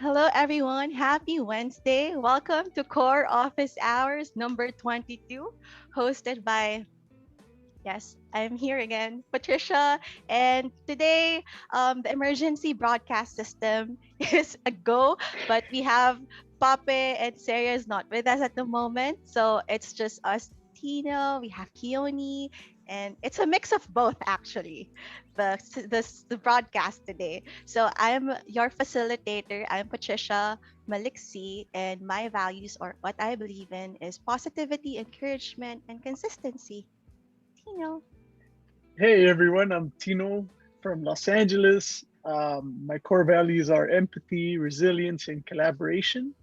Hello, everyone. Happy Wednesday. Welcome to Core Office Hours number 22, hosted by, yes, I'm here again, Patricia. And today, the emergency broadcast system is a go, but we have Pape and Sarah is not with us at the moment. So it's just us, Tino, we have Keone, and it's a mix of both, actually, the broadcast today. So I'm your facilitator. I'm Patricia Maliksi, and my values or what I believe in is positivity, encouragement, and consistency. Tino. Hey everyone, I'm Tino from Los Angeles. My core values are empathy, resilience, and collaboration.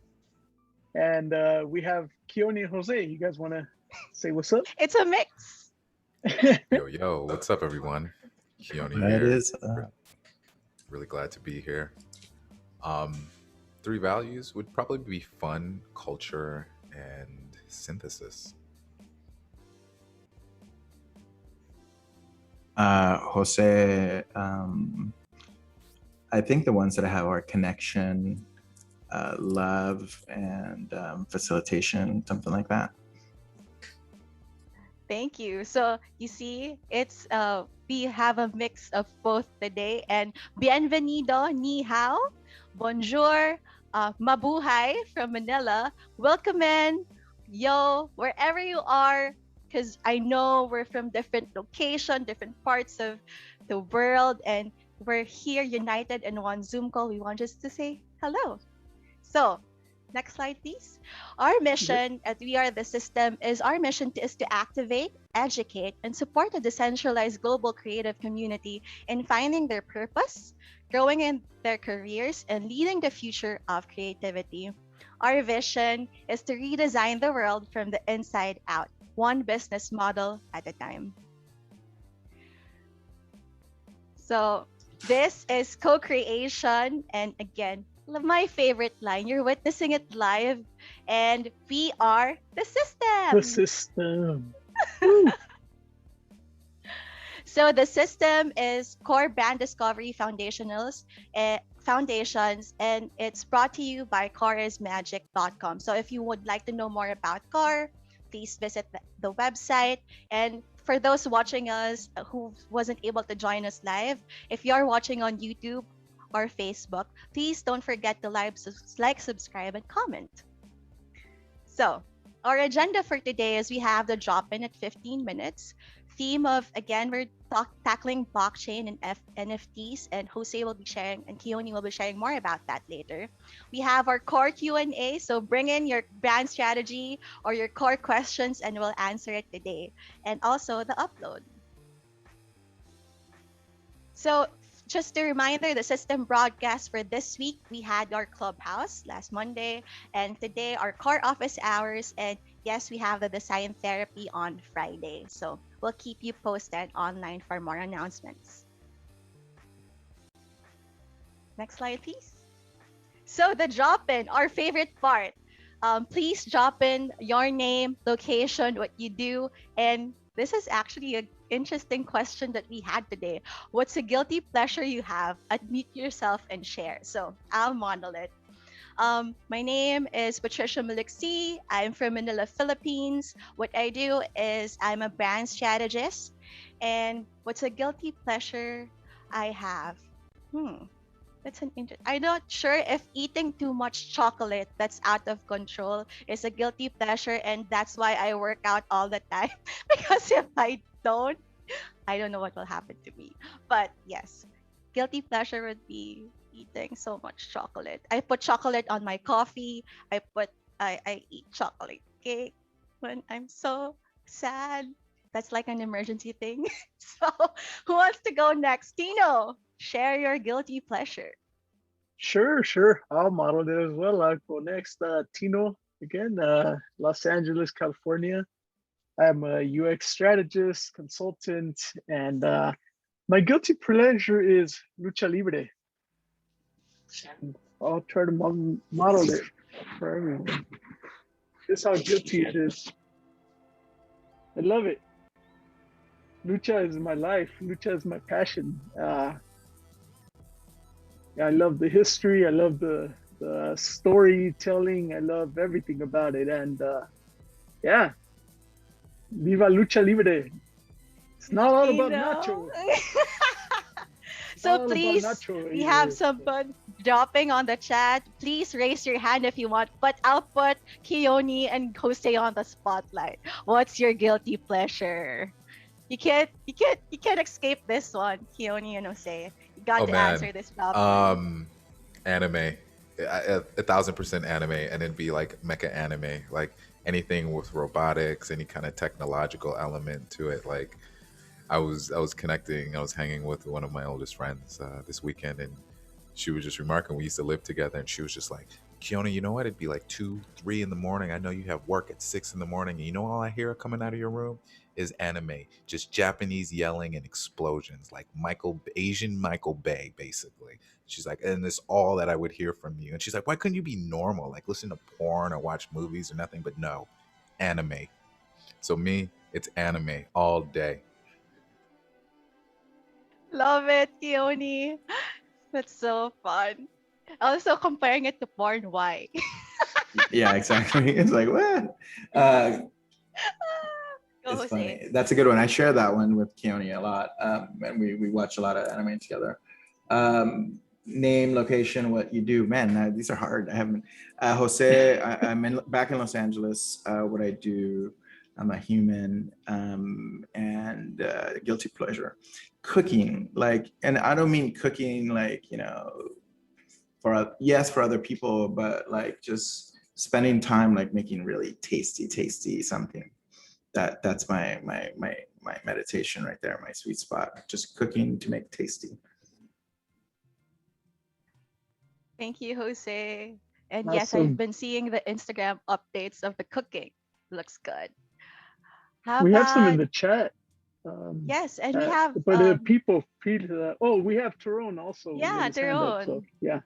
And we have Keone and Jose. You guys want to say what's up? It's a mix. Yo, yo, what's up, everyone? Keone That here. is, Really glad to be here. Um, Three values would probably be fun, culture, and synthesis. Jose. I think the ones that I have are connection, love, and facilitation, something like that. Thank you. So you see, it's we have a mix of both today. And bienvenido, ni hao, bonjour, mabuhay from Manila. Welcome in, yo, wherever you are, because I know we're from different location, different parts of the world, and we're here united in one Zoom call. We want just to say hello. So next slide, please. Our Yep. mission at We Are the System is our mission is to activate, educate, and support a decentralized global creative community in finding their purpose, growing in their careers, and leading the future of creativity. Our vision is to redesign the world from the inside out, one business model at a time. So this is co-creation, and again, my favorite line. You're witnessing it live, and we are the The system. system. Woo. So the system is Core Brand Discovery Foundations, and it's brought to you by coreismagic.com. So if you would like to know more about Core, please visit the website. And for those watching us who wasn't able to join us live, if you are watching on YouTube or Facebook, please don't forget to like, subscribe, and comment. So, our agenda for today is we have the drop in at 15 minutes. Theme of, again, we're tackling blockchain and NFTs, and Jose will be sharing, and Keone will be sharing more about that later. We have our core Q&A, so bring in your brand strategy or your core questions, and we'll answer it today. And also the upload. So, just a reminder, the system broadcast for this week, we had our clubhouse last Monday, and today our core office hours, and yes, we have the design therapy on Friday. So we'll keep you posted online for more announcements. Next slide, please. So the drop in, our favorite part. Please drop in your name, location, what you do, and this is actually an interesting question that we had today. What's a guilty pleasure you have? Admit yourself and share. So I'll model it. My name is Patricia Maliksi. I'm from Manila, Philippines. What I do is I'm a brand strategist. And what's a guilty pleasure I have? That's an interesting. I'm not sure if eating too much chocolate that's out of control is a guilty pleasure, and that's why I work out all the time. Because if I don't know what will happen to me. But yes, guilty pleasure would be eating so much chocolate. I put chocolate on my coffee. I eat chocolate cake when I'm so sad. That's like an emergency thing. So who wants to go next? Tino, share your guilty pleasure. Sure. I'll model it as well. I'll go next. Tino, again, Los Angeles, California. I'm a UX strategist, consultant, and my guilty pleasure is lucha libre. I'll try to model it for everyone. This is how guilty it is. I love it. Lucha is my life. Lucha is my passion. I love the history. I love the the storytelling. I love everything about it, and yeah, Viva Lucha Libre. It's not all about Nacho. So All about please, Nacho we have here. someone dropping on the chat. Please raise your hand if you want, but I'll put Keone and Jose on the spotlight. What's your guilty pleasure? You can't escape this one, Keone and Jose. You got Oh to man, answer this job. anime, 1,000% anime, and it'd be like mecha anime, like anything with robotics, any kind of technological element to it. Like I was hanging with one of my oldest friends this weekend, and she was just remarking we used to live together, and she was just like, Kiona, you know what? It'd be like 2, 3 in the morning. I know you have work at 6 in the morning, and you know all I hear coming out of your room is anime, just Japanese yelling and explosions, like Asian Michael Bay, basically. She's like, and it's all that I would hear from you. And she's like, why couldn't you be normal, like listen to porn or watch movies or nothing? But no, anime. So me, it's anime all day. Love it, Keone. That's so fun. Also comparing it to porn, why? Yeah, exactly. It's like what? Go, It's Jose. funny. That's a good one. I share that one with Keone a lot, and we watch a lot of anime together. Name, location, what you do. Man, these are hard. I haven't. Jose, I'm back in Los Angeles. What I do, I'm a human, and guilty pleasure, cooking. Like, and I don't mean cooking like for other people, but like just spending time like making really tasty something. That's my meditation right there, my sweet spot. Just cooking to make tasty. Thank you, Jose. And yes, I've Awesome. been seeing the Instagram updates of the cooking. Looks good. How We have some in about the chat. yes, and we have But people feel that. Oh, we have Tyrone also with yeah, his their hand up. own. So yeah.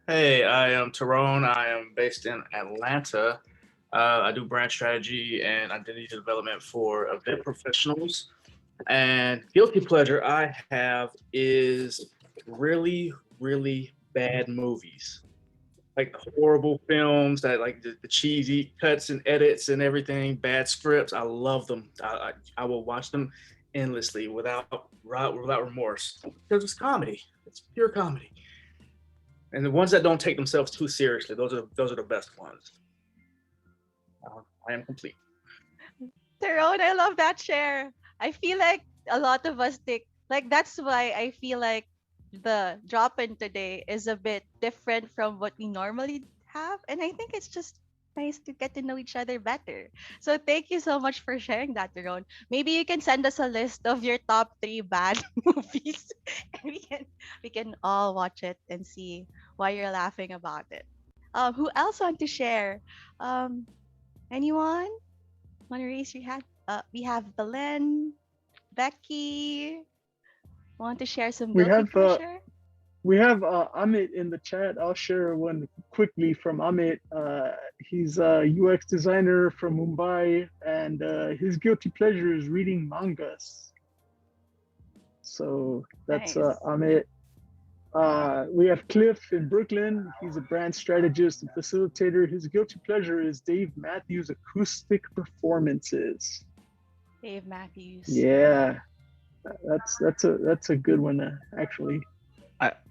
Hey, I am Tyrone. I am based in Atlanta. I do brand strategy and identity development for event professionals. And guilty pleasure I have is really, really bad movies. Like horrible films that like the cheesy cuts and edits and everything, bad scripts. I love them. I will watch them endlessly without remorse because it's comedy. It's pure comedy. And the ones that don't take themselves too seriously, those are the best ones. I am complete. Tyrone, I love that share. I feel like a lot of us think like that's why I feel like the drop in today is a bit different from what we normally have. And I think it's just nice to get to know each other better. So thank you so much for sharing that, Tyrone. Maybe you can send us a list of your top 3 bad movies and we can all watch it and see why you're laughing about it. Who else want to share? Anyone? Want to raise your hand? We have Belen, Becky. Want to share some We guilty have pleasure? Amit in the chat. I'll share one quickly from Amit. He's a UX designer from Mumbai, and his guilty pleasure is reading mangas. So that's Nice. Amit. We have Cliff in Brooklyn. He's a brand strategist and facilitator. His guilty pleasure is Dave Matthews acoustic performances. Dave Matthews. Yeah, that's a good one actually.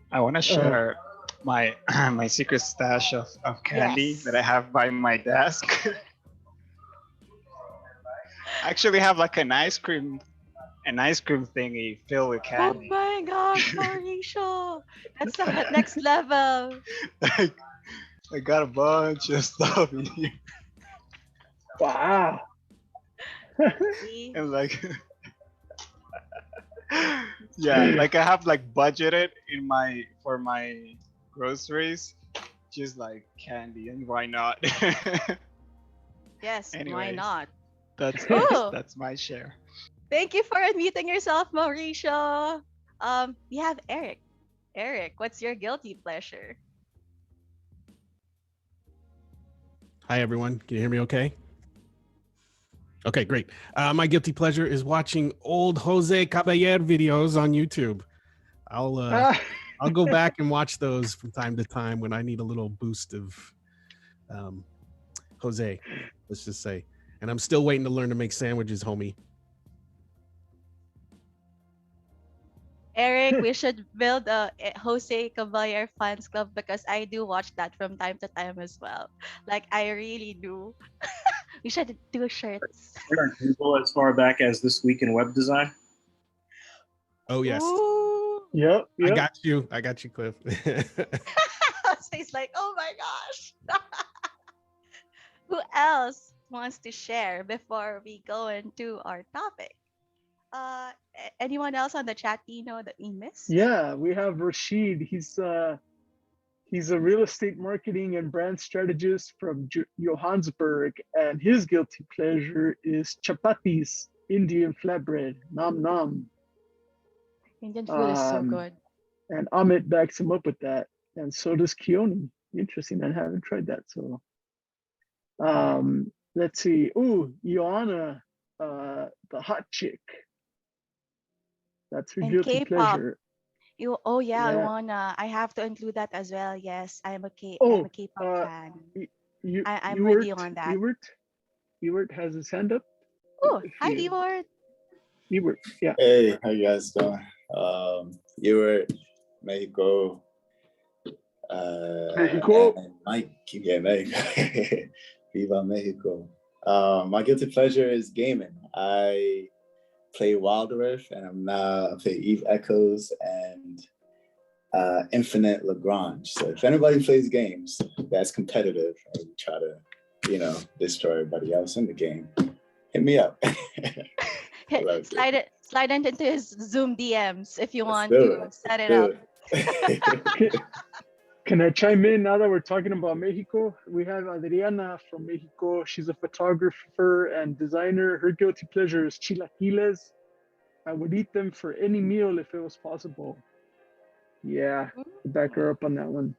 I want to share my my secret stash of candy Yes. that I have by my desk. I actually have like an ice cream thingy filled with Oh candy. my gosh, Mauricio. That's the next level. I got a bunch of stuff in here, Wow. See? and like yeah, like I have like budgeted for my groceries, just like candy, and why not? Yes, why Anyways. not? That's that's my share. Thank you for unmuting yourself, Mauricio. We have Eric. Eric, what's your guilty pleasure? Hi, everyone. Can you hear me okay? Okay, great. My guilty pleasure is watching old Jose Caballero videos on YouTube. I'll I'll go back and watch those from time to time when I need a little boost of Jose, let's just say. And I'm still waiting to learn to make sandwiches, homie. Eric, we should build a Jose Caballero fans club because I do watch that from time to time as well. Like I really do. We should do shirts. We go as far back as This Week in Web Design. Oh, yes. Ooh. Yep. I got you, Cliff. So he's like, oh my gosh. Who else wants to share before we go into our topic? Anyone else on the chat, Tino, that we missed? Yeah, we have Rashid. He's a real estate marketing and brand strategist from Johannesburg, and his guilty pleasure is chapatis, Indian flatbread. Nom nom. Indian food is so good. And Amit backs him up with that, and so does Keone. Interesting. I haven't tried that. So, let's see. Ooh, Ioana, the hot chick. That's her And guilty K-pop. pleasure. I have to include that as well. Yes, I'm a K-pop fan. I'm with you on that. Ewart has his hand up. Oh, hi, Ewart. Ewart, yeah. Hey, how you guys doing? Ewart, Mexico. Mexico. And Mike, yeah, Mexico. Viva Mexico. My guilty pleasure is gaming. I play Wild Rift, and I play Eve Echoes and Infinite Lagrange. So if anybody plays games that's competitive and try to, destroy everybody else in the game, hit me up. Slide into his Zoom DMs if you want do to it. set it Do up. Can I chime in now that we're talking about Mexico? We have Adriana from Mexico. She's a photographer and designer. Her guilty pleasure is chilaquiles. I would eat them for any meal if it was possible. Yeah, back her up on that one.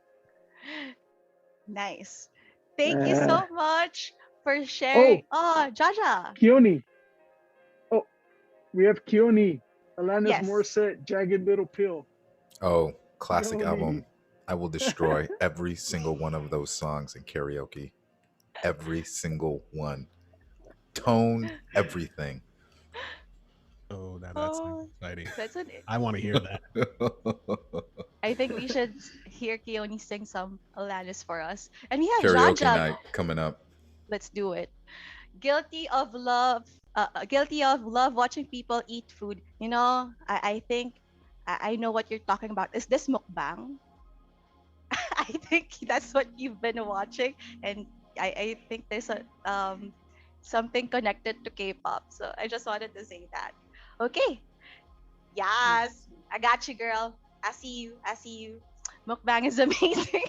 Nice. Thank you so much for sharing. Oh, Jaja. Keone. Oh, we have Keone. Alanis Yes. Morissette, Jagged Little Pill. Oh, classic Keone. album. I will destroy every single one of those songs in karaoke. Every single one. Tone, everything. Oh, that's exciting. I want to hear that. I think we should hear Keone sing some Alanis for us. And we have Karaoke Jaja. night coming up. Let's do it. Guilty of love watching people eat food. I think I know what you're talking about. Is this mukbang? I think that's what you've been watching, and I think there's a something connected to K-pop. So I just wanted to say that. Okay. Yes, I got you, girl. I see you. Mukbang is amazing.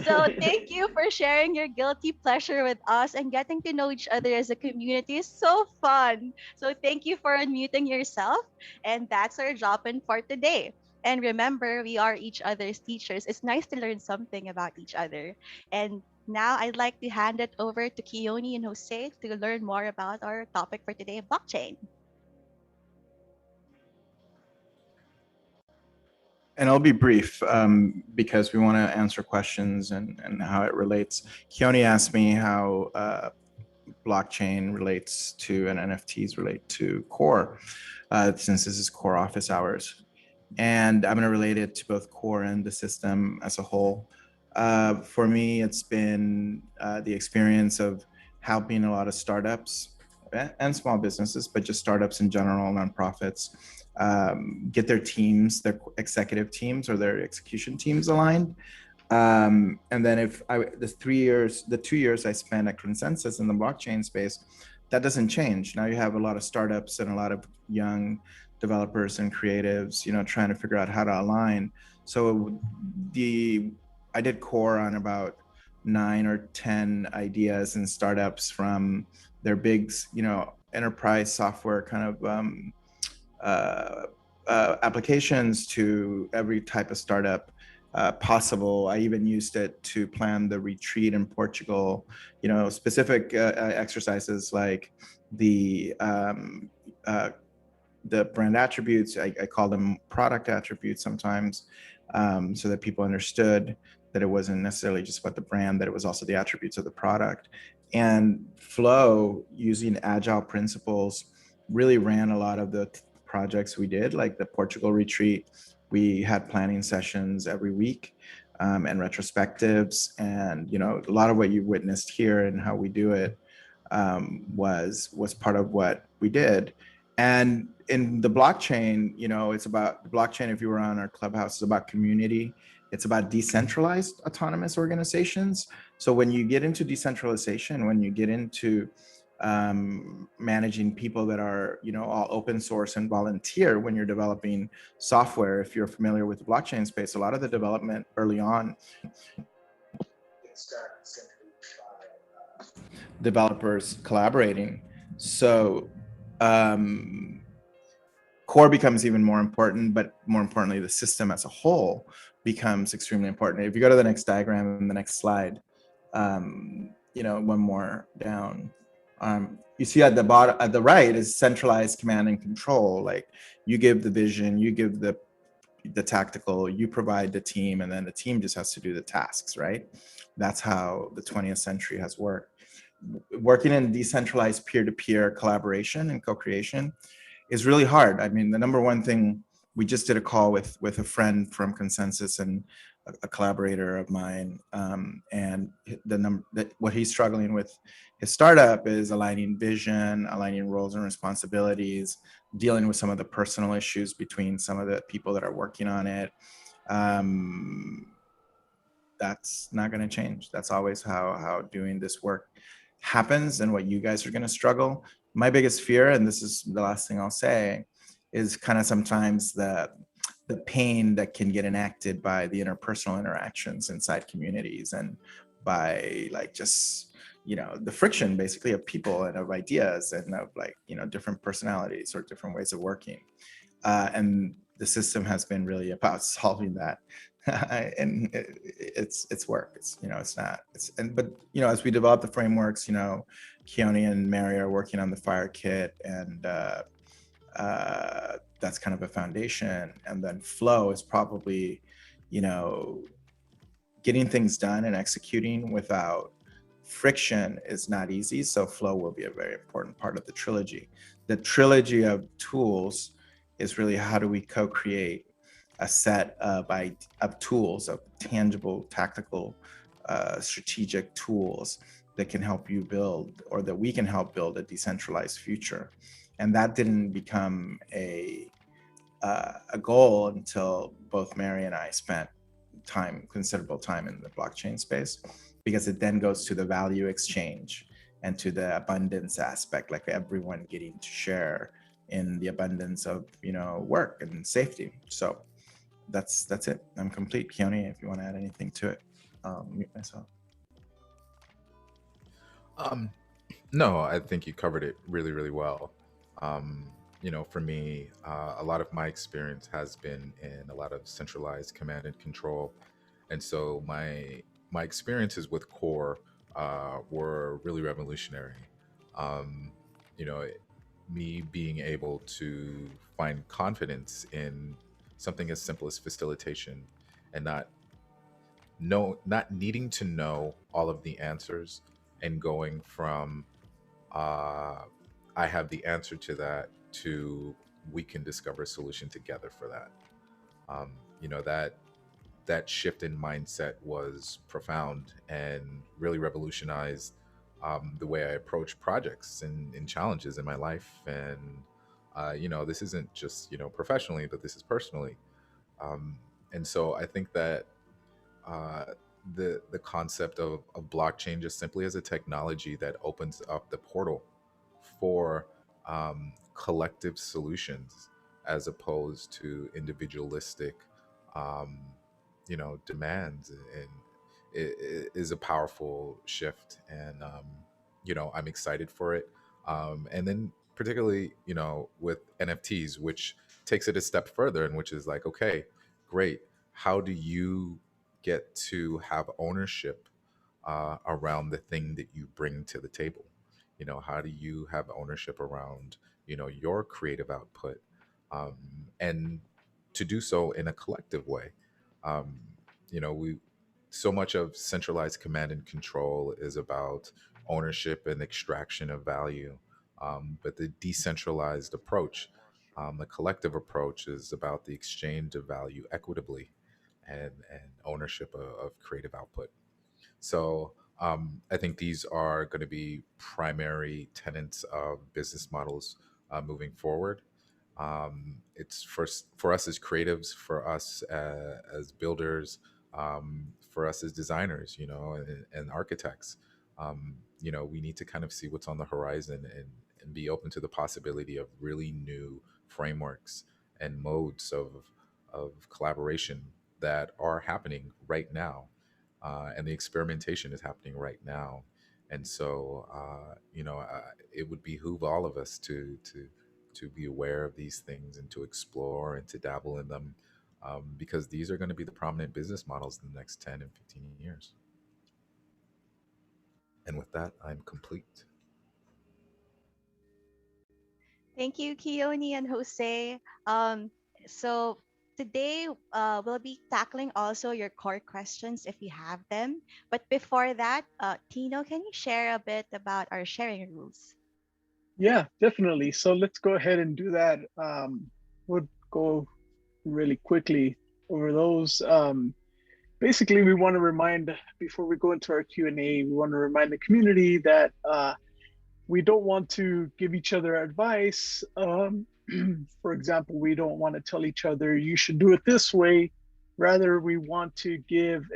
So thank you for sharing your guilty pleasure with us, and getting to know each other as a community is so fun. So thank you for unmuting yourself. And that's our drop-in for today. And remember, we are each other's teachers. It's nice to learn something about each other. And now I'd like to hand it over to Keone and Jose to learn more about our topic for today, blockchain. And I'll be brief because we want to answer questions and how it relates. Keone asked me how blockchain relates to and NFTs relate to core, since this is core office hours. And I'm going to relate it to both core and the system as a whole. For me, it's been the experience of helping a lot of startups and small businesses, but just startups in general, nonprofits, get their teams, their executive teams or their execution teams aligned. And then the 2 years I spent at Consensus in the blockchain space, that doesn't change. Now you have a lot of startups and a lot of young developers and creatives, trying to figure out how to align. So I did core on about 9 or 10 ideas and startups, from their big, enterprise software kind of applications to every type of startup possible. I even used it to plan the retreat in Portugal, specific exercises like the the brand attributes. I call them product attributes sometimes, so that people understood that it wasn't necessarily just about the brand, that it was also the attributes of the product. And Flow, using agile principles, really ran a lot of the projects we did, like the Portugal retreat. We had planning sessions every week, and retrospectives, and a lot of what you witnessed here and how we do it, was part of what we did. And in the blockchain, it's about the blockchain. If you were on our clubhouse, it's about community. It's about decentralized autonomous organizations. So when you get into decentralization, when you get into managing people that are all open source and volunteer, when you're developing software, if you're familiar with the blockchain space, a lot of the development early on developers collaborating. So core becomes even more important, but more importantly, the system as a whole becomes extremely important. If you go to the next diagram and the next slide, one more down, you see at the bottom, at the right, is centralized command and control. Like, you give the vision, you give the tactical, you provide the team, and then the team just has to do the tasks, right? That's how the 20th century has worked. Working in decentralized peer-to-peer collaboration and co-creation is really hard. I mean, the number one thing, we just did a call with a friend from Consensus and a collaborator of mine, and what he's struggling with his startup is aligning vision, aligning roles and responsibilities, dealing with some of the personal issues between some of the people that are working on it. That's not going to change. That's always how doing this work happens, and what you guys are going to struggle. My biggest fear, and this is the last thing I'll say, is kind of sometimes the pain that can get enacted by the interpersonal interactions inside communities, and by just the friction basically of people and of ideas and of different personalities or different ways of working. And the system has been really about solving that. And it's work. But as we develop the frameworks, Keone and Mary are working on the fire kit, and that's kind of a foundation. And then Flow is probably getting things done and executing without friction is not easy. So Flow will be a very important part of the trilogy. The trilogy of tools is really, how do we co-create a set of tools, of tangible, tactical, strategic tools that can help you build, or that we can help build, a decentralized future. And that didn't become a goal until both Mary and I spent considerable time in the blockchain space, because it then goes to the value exchange and to the abundance aspect, like everyone getting to share in the abundance of work and safety. So that's it. I'm complete. Keone, if you want to add anything to it, I'll mute myself. No, I think you covered it really, really well. For me, a lot of my experience has been in a lot of centralized command and control, and so my experiences with core were really revolutionary. Um, you know, me being able to find confidence in something as simple as facilitation, and not needing to know all of the answers, and going from uh, I have the answer to that to we can discover a solution together for that. Um, that shift in mindset was profound and really revolutionized the way I approach projects and challenges in my life. And this isn't just professionally, but this is personally. Um, and so I think that uh, the concept of blockchain just simply as a technology that opens up the portal for collective solutions, as opposed to individualistic um, demands, and it is a powerful shift. And I'm excited for it. And then particularly with NFTs, which takes it a step further, and which is like, okay, great, how do you get to have ownership around the thing that you bring to the table? How do you have ownership around your creative output? um, and to do so in a collective way. Um, we so much of centralized command and control is about ownership and extraction of value, but the decentralized approach, the collective approach, is about the exchange of value equitably and ownership of creative output. So I think these are going to be primary tenets of business models moving forward. It's for us as creatives, for us as builders, for us as designers, and architects. We need to kind of see what's on the horizon and be open to the possibility of really new frameworks and modes of collaboration that are happening right now, and the experimentation is happening right now. And so, it would behoove all of us to be aware of these things and to explore and to dabble in them, because these are going to be the prominent business models in the next 10 and 15 years. And with that, I'm complete. Thank you, Keone and Jose. So today we'll be tackling also your core questions if you have them. But before that, Tino, can you share a bit about our sharing rules? Yeah, definitely. So let's go ahead and do that. We'll go really quickly over those. Basically, we want to remind, before we go into our Q&A, we want to remind the community that we don't want to give each other advice. For example, we don't want to tell each other you should do it this way. Rather, we want to give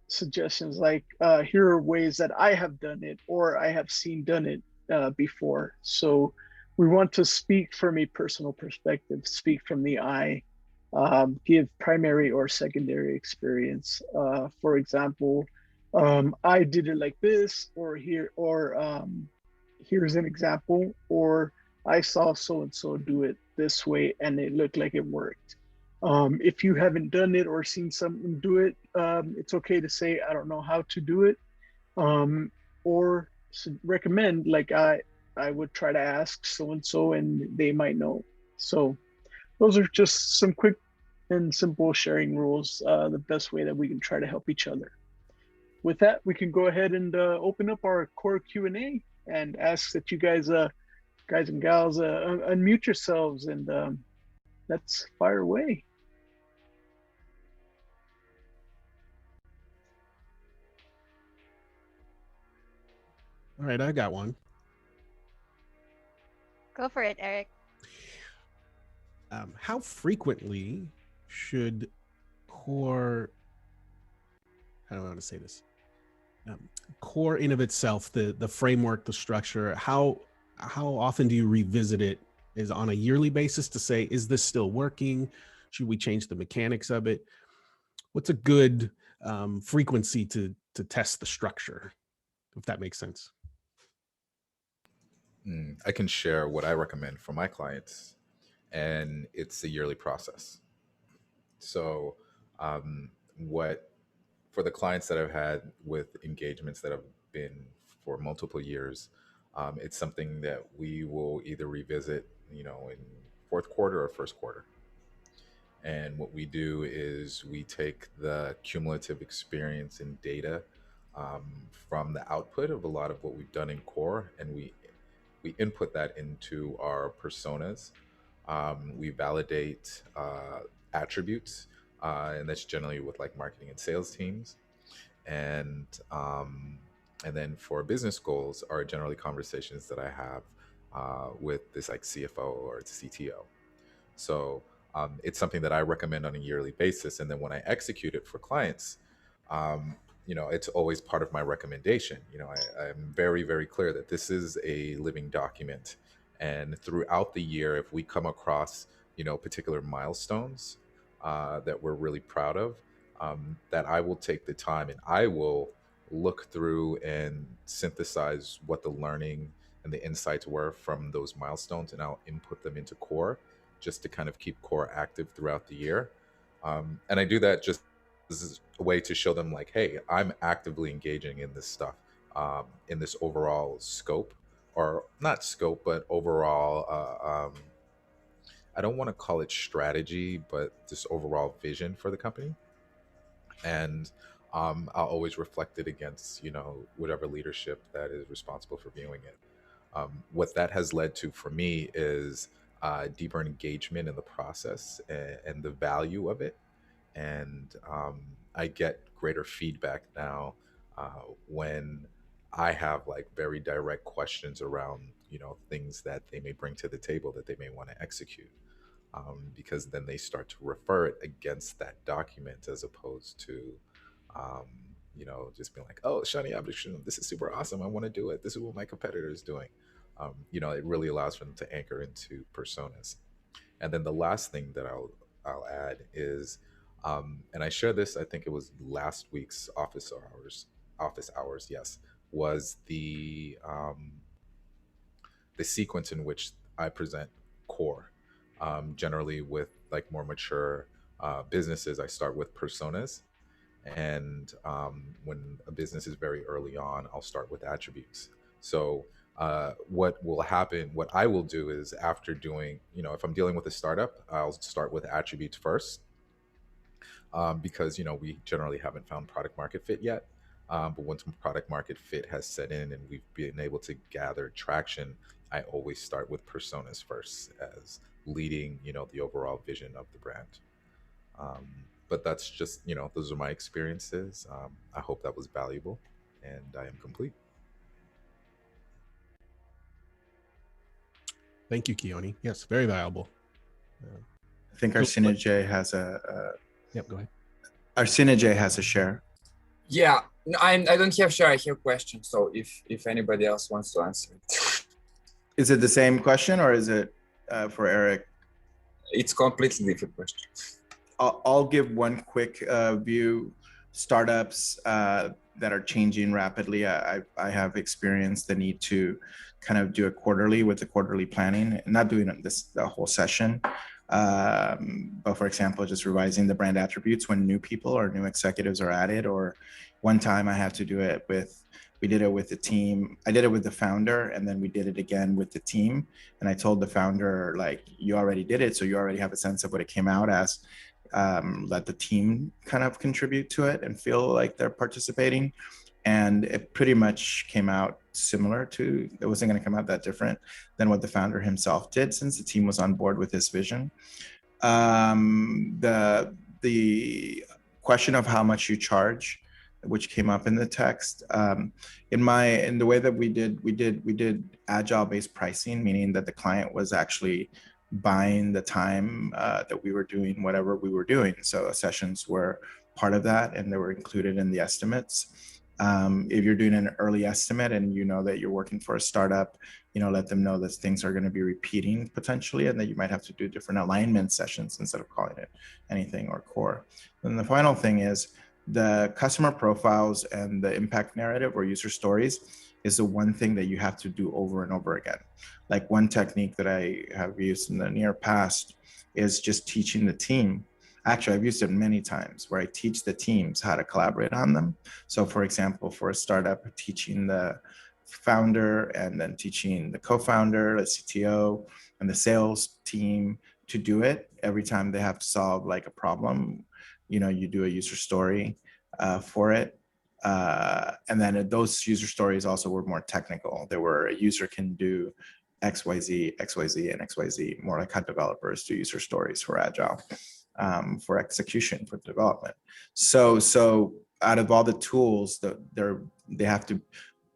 suggestions like, here are ways that I have done it or I have seen done it before. So we want to speak from a personal perspective, speak from the eye, give primary or secondary experience. For example, I did it like this, or here's an example, or I saw so and so do it this way and it looked like it worked. If you haven't done it or seen someone do it, it's okay to say, I don't know how to do it, or recommend, like I would try to ask so and so and they might know. So those are just some quick and simple sharing rules, the best way that we can try to help each other. With that, we can go ahead and open up our core Q&A and ask that you guys and gals, unmute yourselves and let's fire away. All right, I got one. Go for it, Eric. How frequently should core, how do I want to say this? Core in of itself, the framework, the structure, how often do you revisit it? Is on a yearly basis to say, is this still working? Should we change the mechanics of it? What's a good frequency to test the structure, if that makes sense? I can share what I recommend for my clients, and it's a yearly process. So, what for the clients that I've had with engagements that have been for multiple years, it's something that we will either revisit, in fourth quarter or first quarter. And what we do is we take the cumulative experience and data, from the output of a lot of what we've done in core, and we input that into our personas. We validate attributes, and that's generally with like marketing and sales teams. And and then for business goals are generally conversations that I have with this like CFO or CTO. So it's something that I recommend on a yearly basis. And then when I execute it for clients, it's always part of my recommendation. I'm very, very clear that this is a living document. And throughout the year, if we come across, particular milestones that we're really proud of, that I will take the time and I will look through and synthesize what the learning and the insights were from those milestones, and I'll input them into core just to kind of keep core active throughout the year. And I do that just as a way to show them like, hey, I'm actively engaging in this stuff, in this overall scope or not scope, but overall, I don't want to call it strategy, but just overall vision for the company. And I'll always reflect it against, whatever leadership that is responsible for viewing it. What that has led to for me is deeper engagement in the process and the value of it. And I get greater feedback now when I have like very direct questions around, things that they may bring to the table that they may want to execute. Because then they start to refer it against that document as opposed to, um, just being like, oh, Shani Abdishun, this is super awesome. I want to do it. This is what my competitor is doing. It really allows for them to anchor into personas. And then the last thing that I'll add is, and I share this. I think it was last week's office hours. Office hours, yes, was the sequence in which I present core. Generally, with like more mature businesses, I start with personas, and when a business is very early on, I'll start with attributes. So what will happen, what I will do is after doing, if I'm dealing with a startup, I'll start with attributes first, because we generally haven't found product market fit yet. But once product market fit has set in and we've been able to gather traction, I always start with personas first as leading, the overall vision of the brand. But that's just, those are my experiences. I hope that was valuable, and I am complete. Thank you, Keone. Yes, very valuable. I think Arsenije has a. Yep, go ahead. Arsenije has a share. Yeah, no, I don't have share. I have questions. So if anybody else wants to answer it. Is it the same question or is it for Eric? It's completely different question. I'll give one quick view. Startups that are changing rapidly. I have experienced the need to kind of do it quarterly with the quarterly planning, and not doing the whole session. But for example, just revising the brand attributes when new people or new executives are added. Or one time I had to do it we did it with the team. I did it with the founder, and then we did it again with the team. And I told the founder, like, you already did it, so you already have a sense of what it came out as. Let the team kind of contribute to it and feel like they're participating. And it pretty much came out similar to, it wasn't going to come out that different than what the founder himself did, since the team was on board with his vision. The question of how much you charge, which came up in the text, in the way that we did agile-based pricing, meaning that the client was actually buying the time that we were doing whatever we were doing. So sessions were part of that, and they were included in the estimates. If you're doing an early estimate and you know that you're working for a startup, let them know that things are going to be repeating potentially, and that you might have to do different alignment sessions instead of calling it anything or core. And the final thing is the customer profiles and the impact narrative or user stories is the one thing that you have to do over and over again. Like one technique that I have used in the near past is just teaching the team. Actually, I've used it many times where I teach the teams how to collaborate on them. So for example, for a startup, teaching the founder and then teaching the co-founder, the CTO, and the sales team to do it every time they have to solve like a problem. You do a user story for it. And then those user stories also were more technical. They were, a user can do XYZ, XYZ, and XYZ, more like how developers do user stories for Agile, for execution, for development. So out of all the tools, they have to,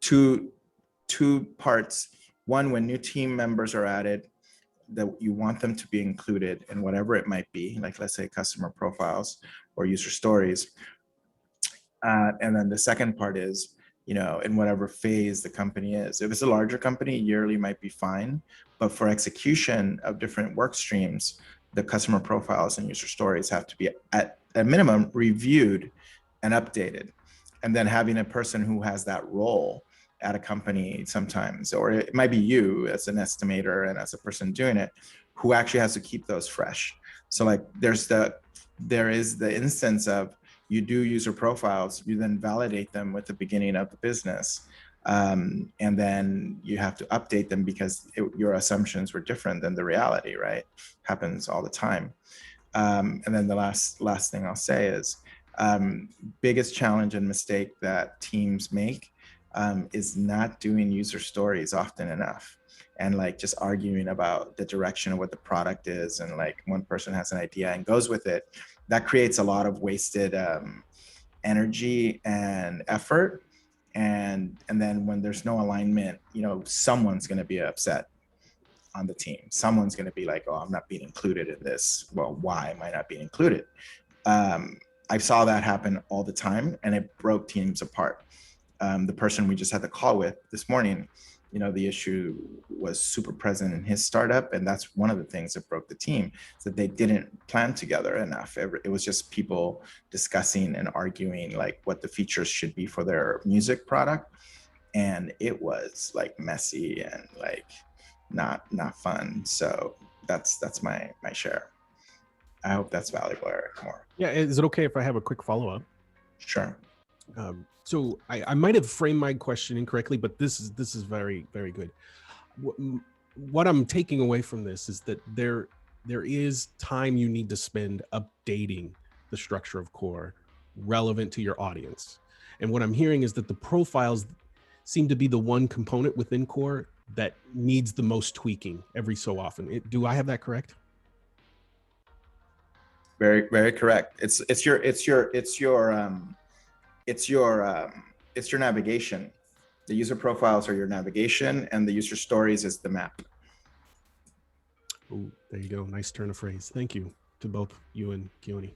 two parts. One, when new team members are added, that you want them to be included in whatever it might be, like let's say customer profiles or user stories. And then the second part is, in whatever phase the company is. If it's a larger company, yearly might be fine, but for execution of different work streams, the customer profiles and user stories have to be at a minimum reviewed and updated. And then having a person who has that role at a company sometimes, or it might be you as an estimator and as a person doing it, who actually has to keep those fresh. So like there is the instance of, you do user profiles, you then validate them with the beginning of the business. And then you have to update them because your assumptions were different than the reality, right? Happens all the time. And then the last thing I'll say is, biggest challenge and mistake that teams make is not doing user stories often enough, and like just arguing about the direction of what the product is, and like one person has an idea and goes with it. That creates a lot of wasted energy and effort. And then when there's no alignment, you know, someone's going to be upset on the team. Someone's going to be like, oh, I'm not being included in this. Well, why am I not being included? I saw that happen all the time, and it broke teams apart. The person we just had the call with this morning, you know, the issue was super present in his startup, and that's one of the things that broke the team, is that they didn't plan together enough. It was just people discussing and arguing like what the features should be for their music product, and it was like messy and like not fun. So that's my share. I hope that's valuable, Eric. More. Yeah, is it okay if I have a quick follow-up? Sure. So I might have framed my question incorrectly, but this is very, very good. What I'm taking away from this is that there is time you need to spend updating the structure of core relevant to your audience. And what I'm hearing is that the profiles seem to be the one component within core that needs the most tweaking every so often. Do I have that correct? Very, very correct. It's your navigation. The user profiles are your navigation, and the user stories is the map. Oh, there you go. Nice turn of phrase. Thank you to both you and Keone.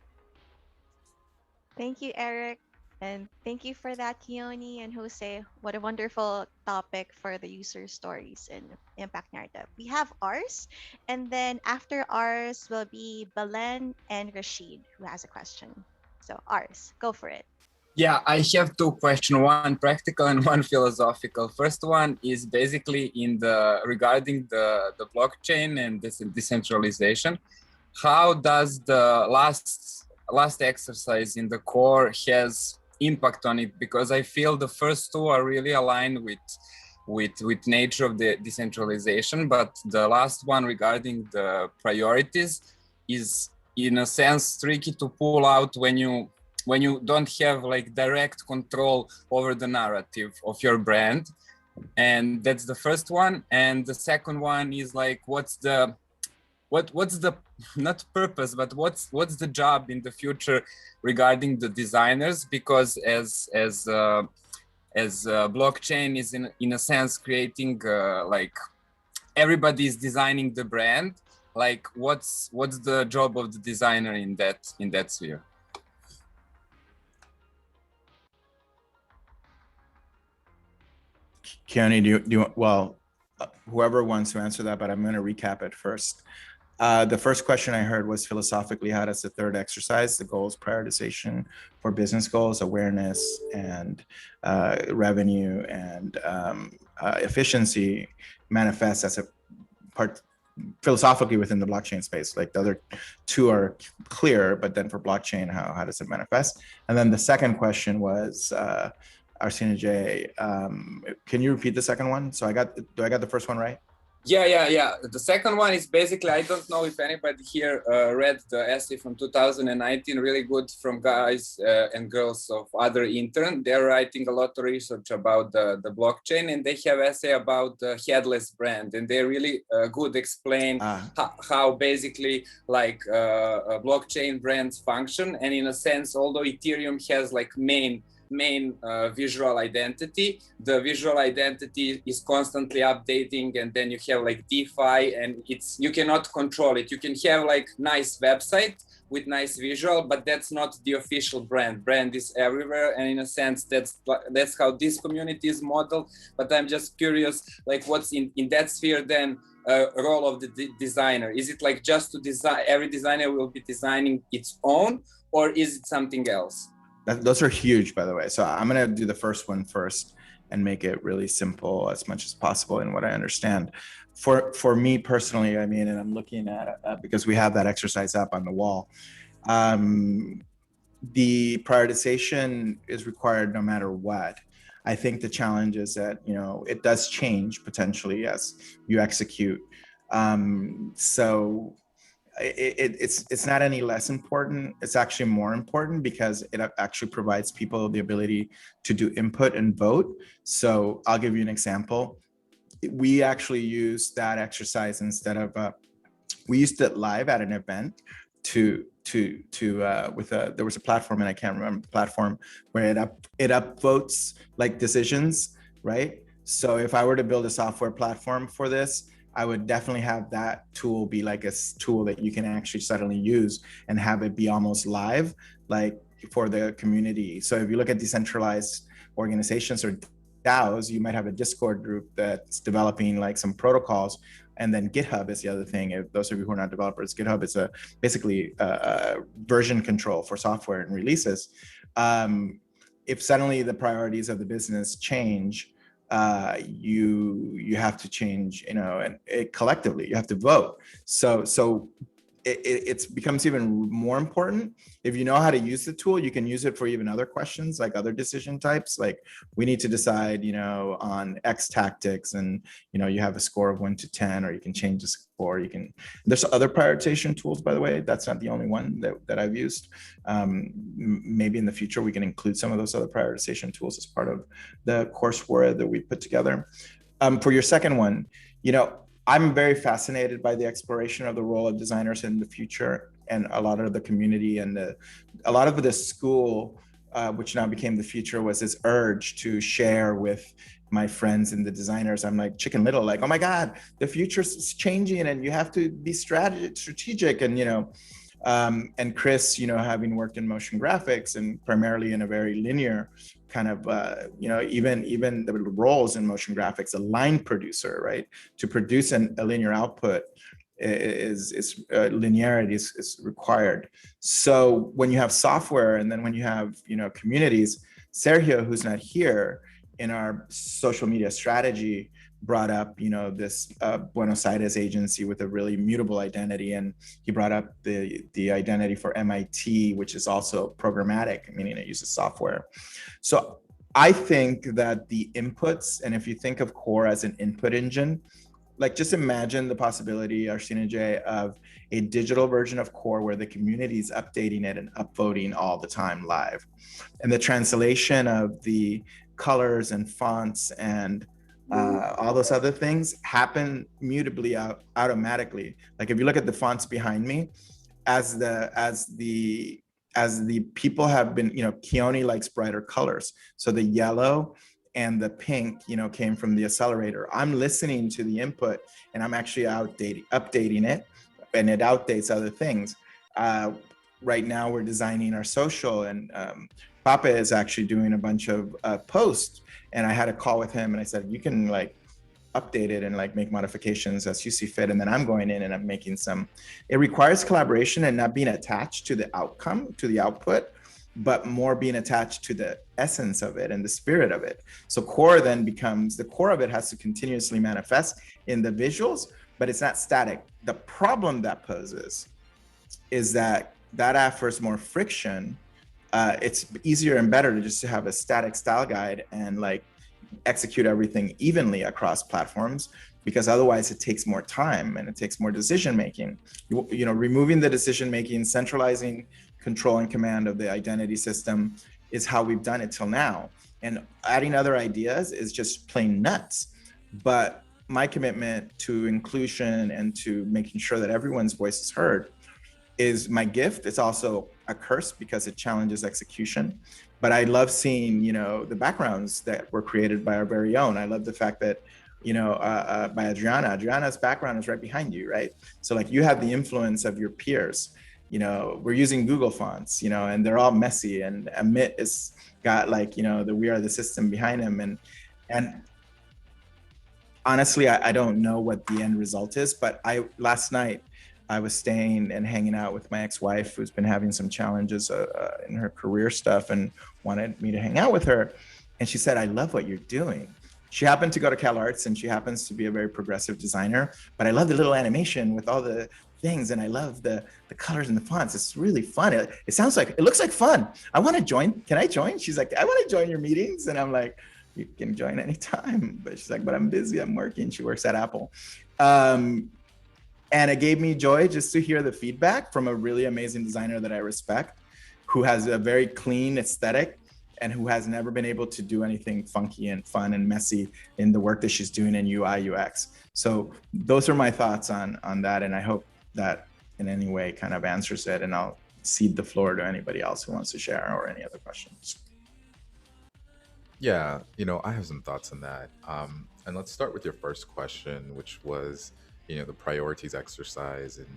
Thank you, Eric. And thank you for that, Keone and Jose. What a wonderful topic for the user stories and impact narrative. We have ours, and then after ours will be Belen and Rashid, who has a question. So ours, go for it. Yeah, I have two questions, one practical and one philosophical. First one is basically regarding the blockchain and this decentralization. How does the last exercise in the core has impact on it? Because I feel the first two are really aligned with nature of the decentralization, but the last one regarding the priorities is in a sense tricky to pull out when you don't have like direct control over the narrative of your brand. And that's the first one. And the second one is like, what's the not purpose, but what's the job in the future regarding the designers? Because as blockchain is in a sense creating like everybody is designing the brand. Like what's the job of the designer in that sphere? Keone, do you well, whoever wants to answer that, but I'm going to recap it first. The first question I heard was philosophically, how does the third exercise, the goals prioritization for business goals, awareness and revenue and efficiency manifest as a part philosophically within the blockchain space? Like the other two are clear, but then for blockchain, how does it manifest? And then the second question was, Arsena J, can you repeat the second one? So do I got the first one right? Yeah. The second one is basically, I don't know if anybody here read the essay from 2019, really good, from guys and girls of other intern. They're writing a lot of research about the blockchain, and they have essay about the headless brand, and they really good explain how basically like blockchain brands function. And in a sense, although Ethereum has like main visual identity, the visual identity is constantly updating, and then you have like DeFi, and you cannot control it. You can have like nice website with nice visual, but that's not the official brand. Brand is everywhere, and in a sense that's how this community is modeled. But I'm just curious, like what's in that sphere then role of the designer? Is it like just to design, every designer will be designing its own, or is it something else? Those are huge, by the way. So I'm going to do the first one first and make it really simple as much as possible in what I understand. For me personally, I mean, and I'm looking at because we have that exercise up on the wall. The prioritization is required no matter what. I think the challenge is that, it does change potentially as you execute. So it's not any less important. It's actually more important because it actually provides people the ability to do input and vote. So I'll give you an example. We actually use that exercise instead of, we used it live at an event there was a platform, and I can't remember the platform, where it upvotes like decisions, right? So if I were to build a software platform for this, I would definitely have that tool be like a tool that you can actually suddenly use and have it be almost live, like for the community. So if you look at decentralized organizations or DAOs, you might have a Discord group that's developing like some protocols, and then GitHub is the other thing. If those of you who are not developers, GitHub is basically a version control for software and releases. If suddenly the priorities of the business change, you have to change, and collectively you have to vote. So it becomes even more important. If you know how to use the tool, you can use it for even other questions, like other decision types. Like we need to decide, on X tactics, and you have a score of 1 to 10, or you can change the score. There's other prioritization tools, by the way. That's not the only one that I've used. Maybe in the future we can include some of those other prioritization tools as part of the courseware that we put together. For your second one, I'm very fascinated by the exploration of the role of designers in the future, and a lot of the community and a lot of the school, which now became the future, was this urge to share with my friends and the designers. I'm like Chicken Little, like, oh my God, the future's changing and you have to be strategic. And Chris, having worked in motion graphics and primarily in a very linear kind of, even the roles in motion graphics, a line producer, right? To produce a linear output linearity is required. So when you have software, and then when you have, communities, Sergio, who's not here, in our social media strategy, brought up, this Buenos Aires agency with a really mutable identity, and he brought up the identity for MIT, which is also programmatic, meaning it uses software. So I think that the inputs, and if you think of Core as an input engine, like just imagine the possibility, Arsena J, of a digital version of Core where the community is updating it and upvoting all the time live, and the translation of the colors and fonts and all those other things happen mutably automatically. Like if you look at the fonts behind me, as the people have been, Keone likes brighter colors. So the yellow and the pink, came from the Accelerator. I'm listening to the input and I'm actually updating it, and it outdates other things. Right now we're designing our social, and Pape is actually doing a bunch of posts, and I had a call with him and I said, you can like update it and like make modifications as you see fit. And then I'm going in and I'm making it requires collaboration and not being attached to the outcome, to the output, but more being attached to the essence of it and the spirit of it. So core then becomes, the core of it has to continuously manifest in the visuals, but it's not static. The problem that poses is that offers more friction. It's easier and better to just have a static style guide and like execute everything evenly across platforms, because otherwise it takes more time and it takes more decision making. Removing the decision making, centralizing control and command of the identity system is how we've done it till now. And adding other ideas is just plain nuts. But my commitment to inclusion and to making sure that everyone's voice is heard is my gift. It's also a curse because it challenges execution. But I love seeing, the backgrounds that were created by our very own. I love the fact that, by Adriana's background is right behind you, right? So like you have the influence of your peers. We're using Google fonts, and they're all messy, and Amit is got like, the We Are the System behind him. And honestly, I don't know what the end result is, but last night, I was staying and hanging out with my ex-wife, who's been having some challenges in her career stuff and wanted me to hang out with her. And she said, I love what you're doing. She happened to go to Cal Arts and she happens to be a very progressive designer, but I love the little animation with all the things, and I love the colors and the fonts. It's really fun. It looks like fun. I want to join. Can I join? She's like, I want to join your meetings. And I'm like, you can join anytime. But she's like, but I'm busy, I'm working. She works at Apple. And it gave me joy just to hear the feedback from a really amazing designer that I respect, who has a very clean aesthetic and who has never been able to do anything funky and fun and messy in the work that she's doing in UI UX. So those are my thoughts on that. And I hope that in any way kind of answers it. And I'll cede the floor to anybody else who wants to share or any other questions. Yeah, I have some thoughts on that. And let's start with your first question, which was, the priorities exercise and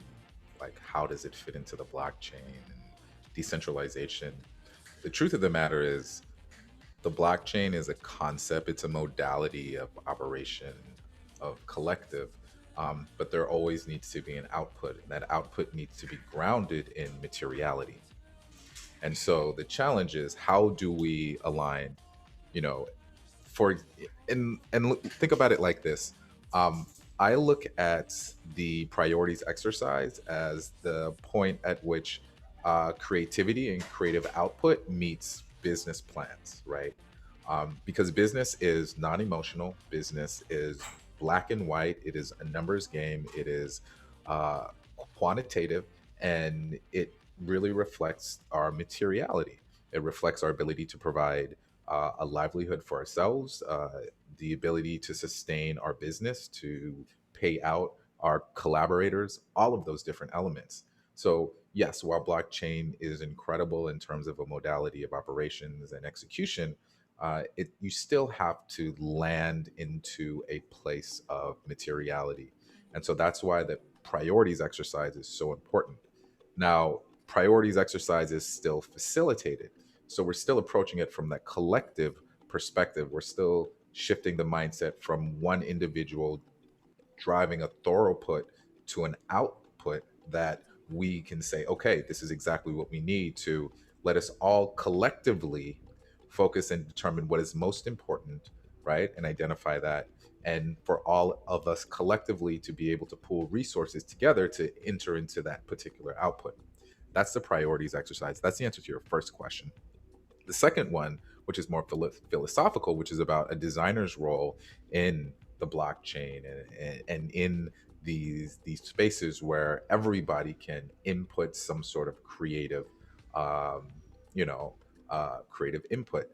like how does it fit into the blockchain and decentralization. The truth of the matter is the blockchain is a concept, it's a modality of operation of collective, but there always needs to be an output, and that output needs to be grounded in materiality. And so the challenge is how do we align, for and think about it like this. I look at the priorities exercise as the point at which creativity and creative output meets business plans, right? Because business is non-emotional, business is black and white, it is a numbers game, it is uh, quantitative, and it really reflects our materiality. It reflects our ability to provide a livelihood for ourselves, the ability to sustain our business, to pay out our collaborators, all of those different elements. So, yes, while blockchain is incredible in terms of a modality of operations and execution, you still have to land into a place of materiality. And so that's why the priorities exercise is so important. Now, priorities exercise is still facilitated. So we're still approaching it from that collective perspective. We're still shifting the mindset from one individual driving a throughput to an output that we can say, okay, this is exactly what we need to let us all collectively focus and determine what is most important, right? And identify that. And for all of us collectively to be able to pool resources together to enter into that particular output. That's the priorities exercise. That's the answer to your first question. The second one, which is more philosophical, which is about a designer's role in the blockchain and in these spaces where everybody can input some sort of creative, um, creative input.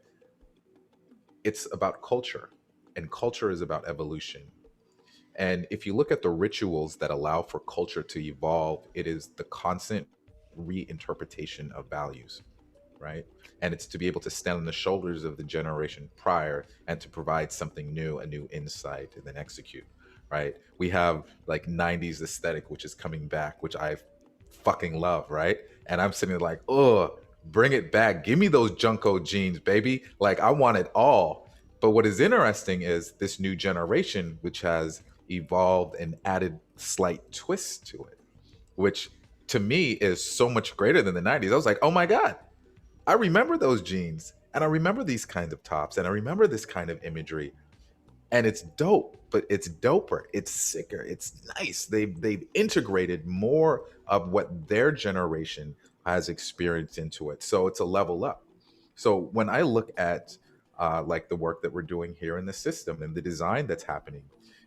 It's about culture, and culture is about evolution. And if you look at the rituals that allow for culture to evolve, it is the constant reinterpretation of values, right? And it's to be able to stand on the shoulders of the generation prior and to provide something new, a new insight, and then execute, right? We have like 90s aesthetic, which is coming back, which I fucking love, right? And I'm sitting there like, oh, bring it back. Give me those Junko jeans, baby. Like, I want it all. But what is interesting is this new generation, which has evolved and added slight twists to it, which to me is so much greater than the 90s. I was like, oh my God, I remember those jeans and I remember these kinds of tops and I remember this kind of imagery. And it's dope, but it's doper. It's sicker. It's nice. They've integrated more of what their generation has experienced into it. So it's a level up. So when I look at like the work that we're doing here in the system and the design that's happening,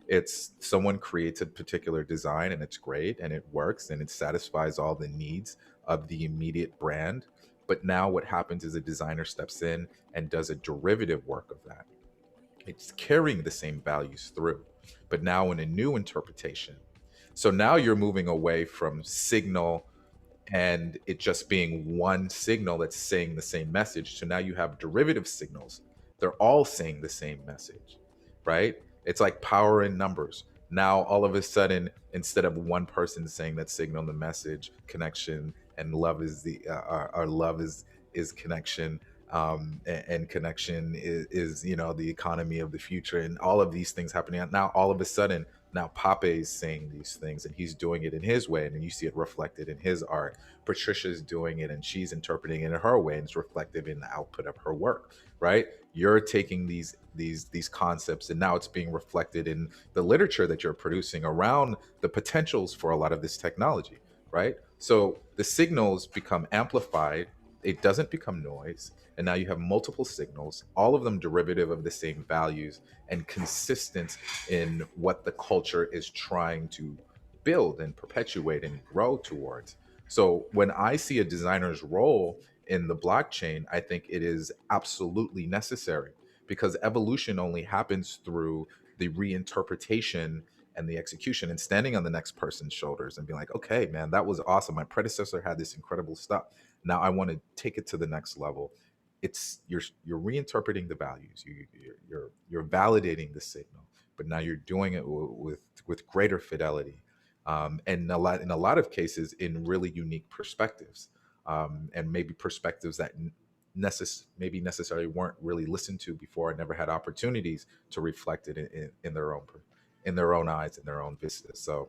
it's someone creates a particular design and it's great and it works and it satisfies all the needs of the immediate brand. But now what happens is a designer steps in and does a derivative work of that. It's carrying the same values through, but now in a new interpretation. So now you're moving away from signal and it just being one signal that's saying the same message. So now you have derivative signals. They're all saying the same message, right? It's like power in numbers. Now all of a sudden, instead of one person saying that signal, the message, connection, and love is our love is connection, and connection is the economy of the future, and all of these things happening. Now all of a sudden, now Pape is saying these things and he's doing it in his way, and then you see it reflected in his art. Patricia's doing it and she's interpreting it in her way, and it's reflective in the output of her work, right? You're taking these concepts and now it's being reflected in the literature that you're producing around the potentials for a lot of this technology, right? So the signals become amplified it doesn't become noise. And now you have multiple signals, all of them derivative of the same values and consistent in what the culture is trying to build and perpetuate and grow towards. So when I see a designer's role in the blockchain, I think it is absolutely necessary, because evolution only happens through the reinterpretation and the execution and standing on the next person's shoulders and being like, okay, man, that was awesome. My predecessor had this incredible stuff. Now I want to take it to the next level. It's you're reinterpreting the values. You're validating the signal, but now you're doing it with greater fidelity, and in a lot of cases in really unique perspectives, and maybe perspectives that maybe necessarily weren't really listened to before and never had opportunities to reflect it in their own eyes, in their own vistas. So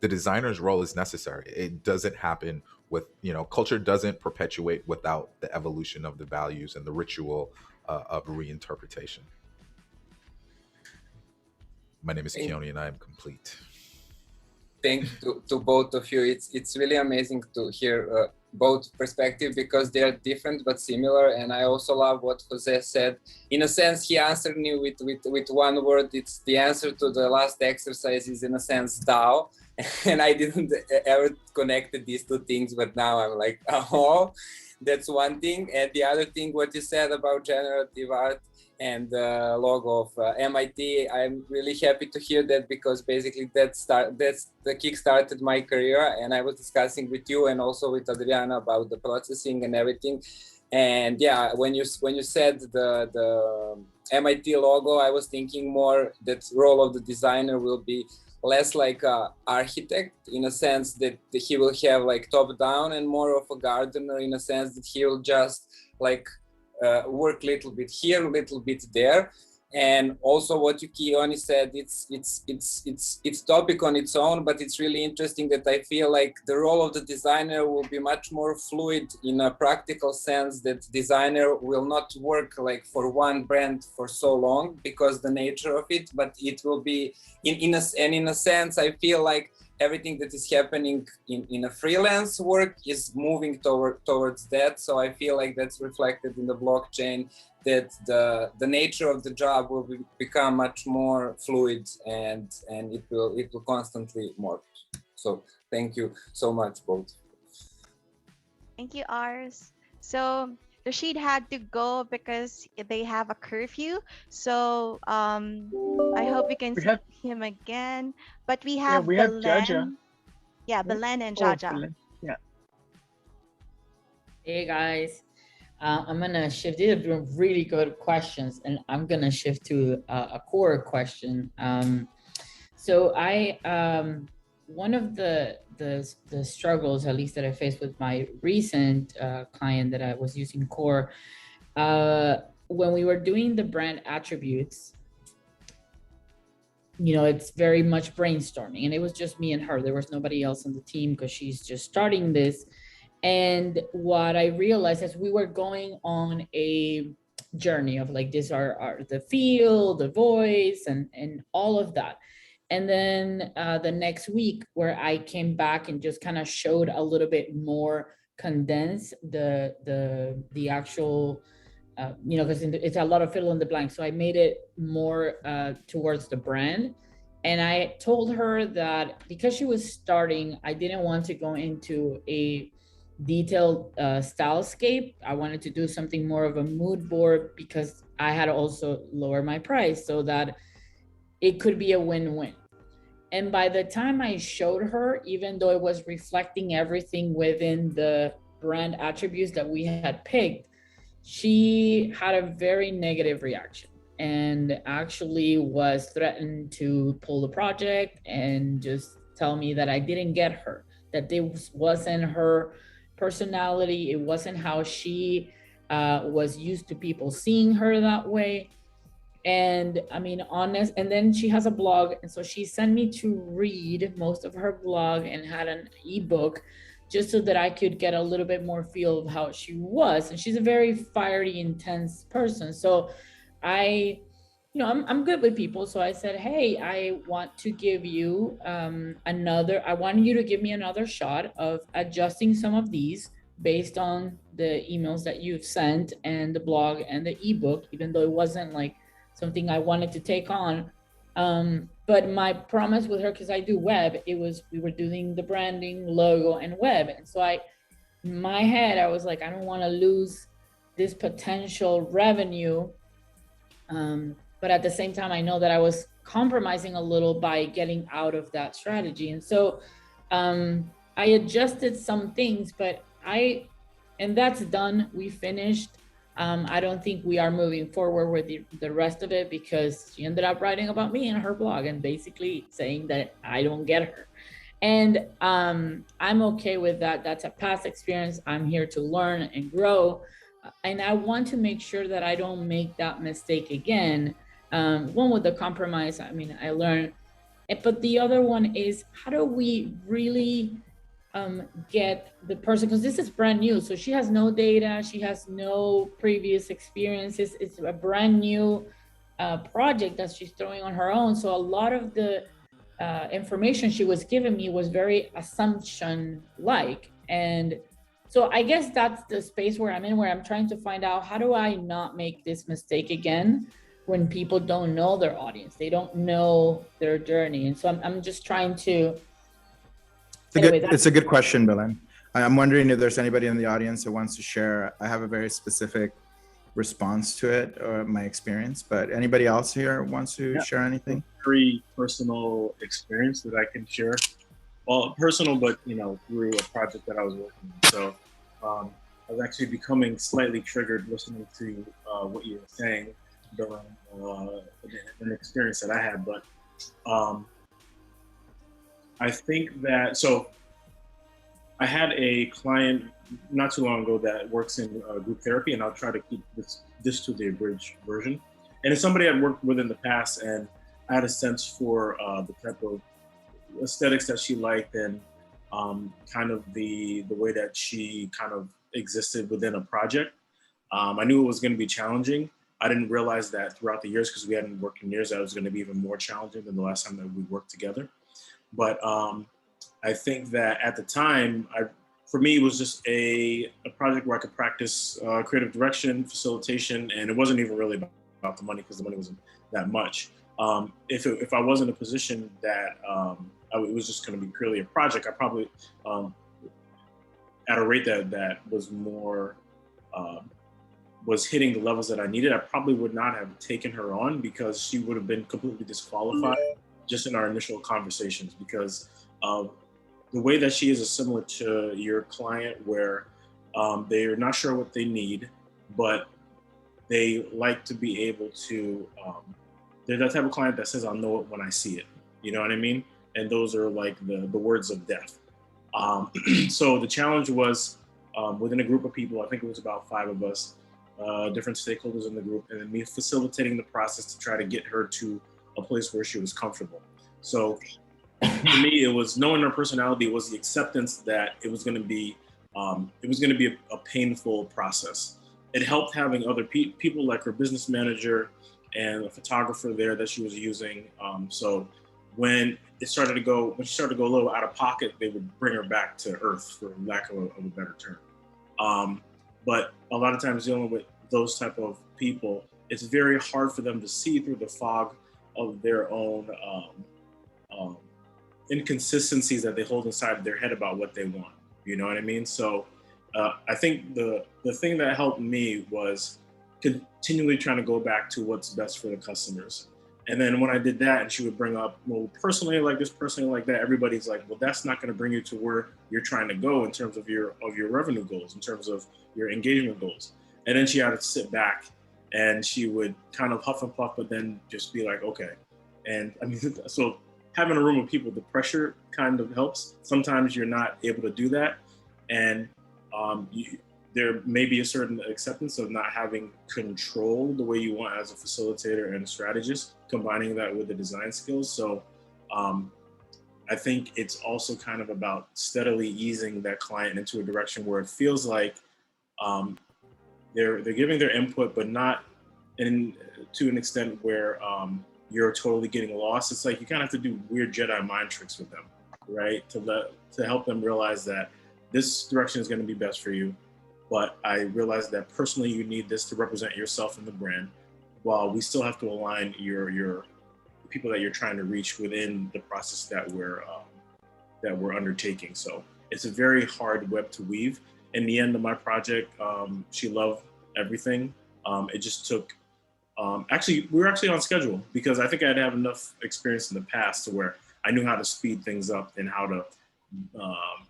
the designer's role is necessary. It doesn't happen with, culture doesn't perpetuate without the evolution of the values and the ritual of reinterpretation. My name is Keone and I am complete. Thank you to both of you. It's really amazing to hear both perspectives, because they are different but similar. And I also love what Jose said. In a sense, he answered me with one word. It's the answer to the last exercise is, in a sense, DAO. And I didn't ever connected these two things, but now I'm like, oh, that's one thing. And the other thing, what you said about generative art and the logo of MIT, I'm really happy to hear that, because basically that's the kick started my career. And I was discussing with you and also with Adriana about the processing and everything. And yeah, when you said the MIT logo, I was thinking more that role of the designer will be less like a architect, in a sense that he will have like top down, and more of a gardener, in a sense that he will just like work a little bit here, a little bit there. And also what you, Keone, said, it's topic on its own, but it's really interesting that I feel like the role of the designer will be much more fluid in a practical sense, that designer will not work like for one brand for so long because the nature of it, but it will be in a sense, I feel like everything that is happening in a freelance work is moving towards that. So I feel like that's reflected in the blockchain, that the nature of the job will become much more fluid, and it will constantly morph. So thank you so much, both. Thank you, Ars. So Rashid had to go because they have a curfew. So I hope we can see him again. But we have Jaja. Belen. Yeah, Belen and Jaja. Belen. Yeah. Hey guys. I'm gonna shift. These have been really good questions, and I'm gonna shift to a core question. So I one of the struggles, at least that I faced with my recent client that I was using Core, when we were doing the brand attributes, it's very much brainstorming, and it was just me and her. There was nobody else on the team because she's just starting this. And what I realized as we were going on a journey of like, these are the feel, the voice, and all of that. And then the next week, where I came back and just kind of showed a little bit more condensed the actual, because it's a lot of fill in the blank. So I made it more towards the brand. And I told her that because she was starting, I didn't want to go into a detailed stylescape. I wanted to do something more of a mood board, because I had also lowered my price so that it could be a win-win. And by the time I showed her, even though it was reflecting everything within the brand attributes that we had picked, she had a very negative reaction and actually was threatened to pull the project and just tell me that I didn't get her, that this wasn't her personality, it wasn't how she was used to people seeing her that way. And I mean, honest, and then she has a blog, and so she sent me to read most of her blog and had an ebook just so that I could get a little bit more feel of how she was. And she's a very fiery, intense person. So I'm good with people. So I said, hey, I want to give you I want you to give me another shot of adjusting some of these based on the emails that you've sent and the blog and the ebook, even though it wasn't like something I wanted to take on. But my promise with her, because I do web, it was we were doing the branding, logo, and web. And so in my head, I was like, I don't want to lose this potential revenue. But at the same time, I know that I was compromising a little by getting out of that strategy. And so I adjusted some things, but and that's done. We finished. I don't think we are moving forward with the rest of it because she ended up writing about me in her blog and basically saying that I don't get her. And I'm okay with that. That's a past experience. I'm here to learn and grow. And I want to make sure that I don't make that mistake again. One with the compromise, I mean, I learned, but the other one is how do we really get the person, because this is brand new. So she has no data, she has no previous experiences. It's a brand new project that she's throwing on her own. So a lot of the information she was giving me was very assumption-like. And so I guess that's the space where I'm in, where I'm trying to find out how do I not make this mistake again when people don't know their audience, they don't know their journey. And so I'm just trying to. It's a good question, Belen. I'm wondering if there's anybody in the audience that wants to share. I have a very specific response to it or my experience, but anybody else here wants to share anything? Very personal experience that I can share. Well, personal, but through a project that I was working on. So I was actually becoming slightly triggered listening to what you were saying during an experience that I had. But I think that, so I had a client not too long ago that works in group therapy, and I'll try to keep this to the abridged version. And it's somebody I'd worked with in the past, and I had a sense for the type of aesthetics that she liked and kind of the way that she kind of existed within a project. I knew it was going to be challenging. I didn't realize that throughout the years, because we hadn't worked in years, that it was going to be even more challenging than the last time that we worked together. But I think that at the time, for me, it was just a project where I could practice creative direction, facilitation, and it wasn't even really about the money, because the money wasn't that much. If I was in a position that it was just going to be purely a project, I probably, at a rate that was more, was hitting the levels that I needed, I probably would not have taken her on, because she would have been completely disqualified just in our initial conversations, because the way that she is similar to your client, where they're not sure what they need, but they like to be able to, they're that type of client that says, I'll know it when I see it. You know what I mean? And those are like the words of death. So the challenge was within a group of people, I think it was about 5 of us, different stakeholders in the group, and then me facilitating the process to try to get her to a place where she was comfortable. So for me, it was knowing her personality, was the acceptance that it was going to be a painful process. It helped having other people like her business manager and a photographer there that she was using. So when she started to go a little out of pocket, they would bring her back to earth, for lack of a better term. But a lot of times dealing with those type of people, it's very hard for them to see through the fog of their own inconsistencies that they hold inside their head about what they want. You know what I mean? So I think the thing that helped me was continually trying to go back to what's best for the customers. And then when I did that, and she would bring up, well, personally like this, personally like that, everybody's like, well, that's not going to bring you to where you're trying to go in terms of your revenue goals, in terms of your engagement goals. And then she had to sit back, and she would kind of huff and puff, but then just be like, okay. And I mean, so having a room of people, the pressure kind of helps. Sometimes you're not able to do that. And there may be a certain acceptance of not having control the way you want as a facilitator and a strategist, combining that with the design skills. So I think it's also kind of about steadily easing that client into a direction where it feels like they're giving their input, but not to an extent where you're totally getting lost. It's like you kind of have to do weird Jedi mind tricks with them, right? To help them realize that this direction is going to be best for you. But I realized that personally, you need this to represent yourself and the brand, while we still have to align your people that you're trying to reach within the process that we're undertaking. So it's a very hard web to weave. In the end of my project, she loved everything. It just took. Actually, we were actually on schedule because I think I'd have enough experience in the past to where I knew how to speed things up and how to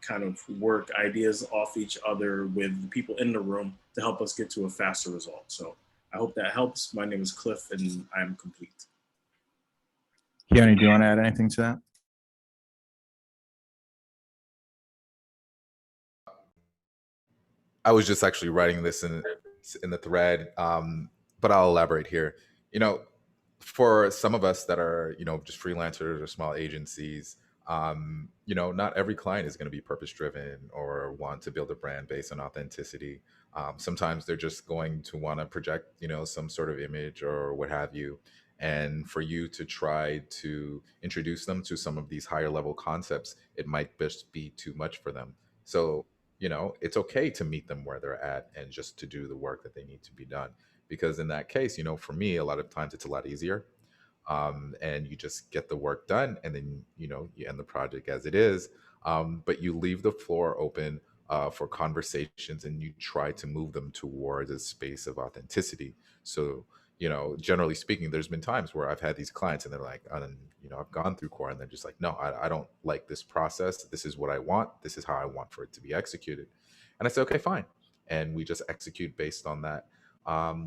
kind of work ideas off each other with the people in the room to help us get to a faster result. So I hope that helps. My name is Cliff and I'm complete. Keone, do you want to add anything to that? I was just actually writing this in the thread, but I'll elaborate here. You know, for some of us that are, you know, just freelancers or small agencies, you know, not every client is going to be purpose driven or want to build a brand based on authenticity. Sometimes they're just going to want to project, you know, some sort of image or what have you. And for you to try to introduce them to some of these higher level concepts, it might just be too much for them. So, you know, it's okay to meet them where they're at and just to do the work that they need to be done. Because in that case, you know, for me, a lot of times it's a lot easier. And you just get the work done and then, you know, you end the project as it is. But you leave the floor open for conversations and you try to move them towards a space of authenticity. So, you know, generally speaking, there's been times where I've had these clients and they're like, you know, I've gone through core and they're just like, no, I don't like this process. This is what I want. This is how I want for it to be executed. And I say, okay, fine. And we just execute based on that,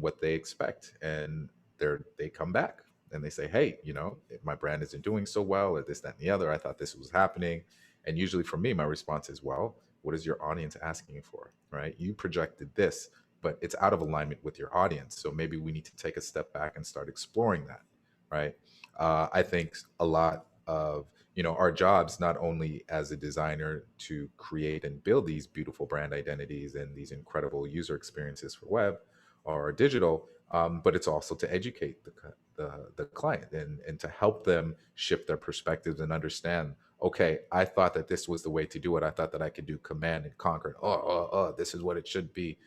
what they expect. And they come back and they say, hey, you know, if my brand isn't doing so well or this, that, and the other, I thought this was happening. And usually for me, my response is, well, what is your audience asking for, right? You projected this, but it's out of alignment with your audience. So maybe we need to take a step back and start exploring that, right? I think a lot of, you know, our jobs, not only as a designer to create and build these beautiful brand identities and these incredible user experiences for web or digital, but it's also to educate the client and to help them shift their perspectives and understand, okay, I thought that this was the way to do it. I thought that I could do command and conquer. This is what it should be.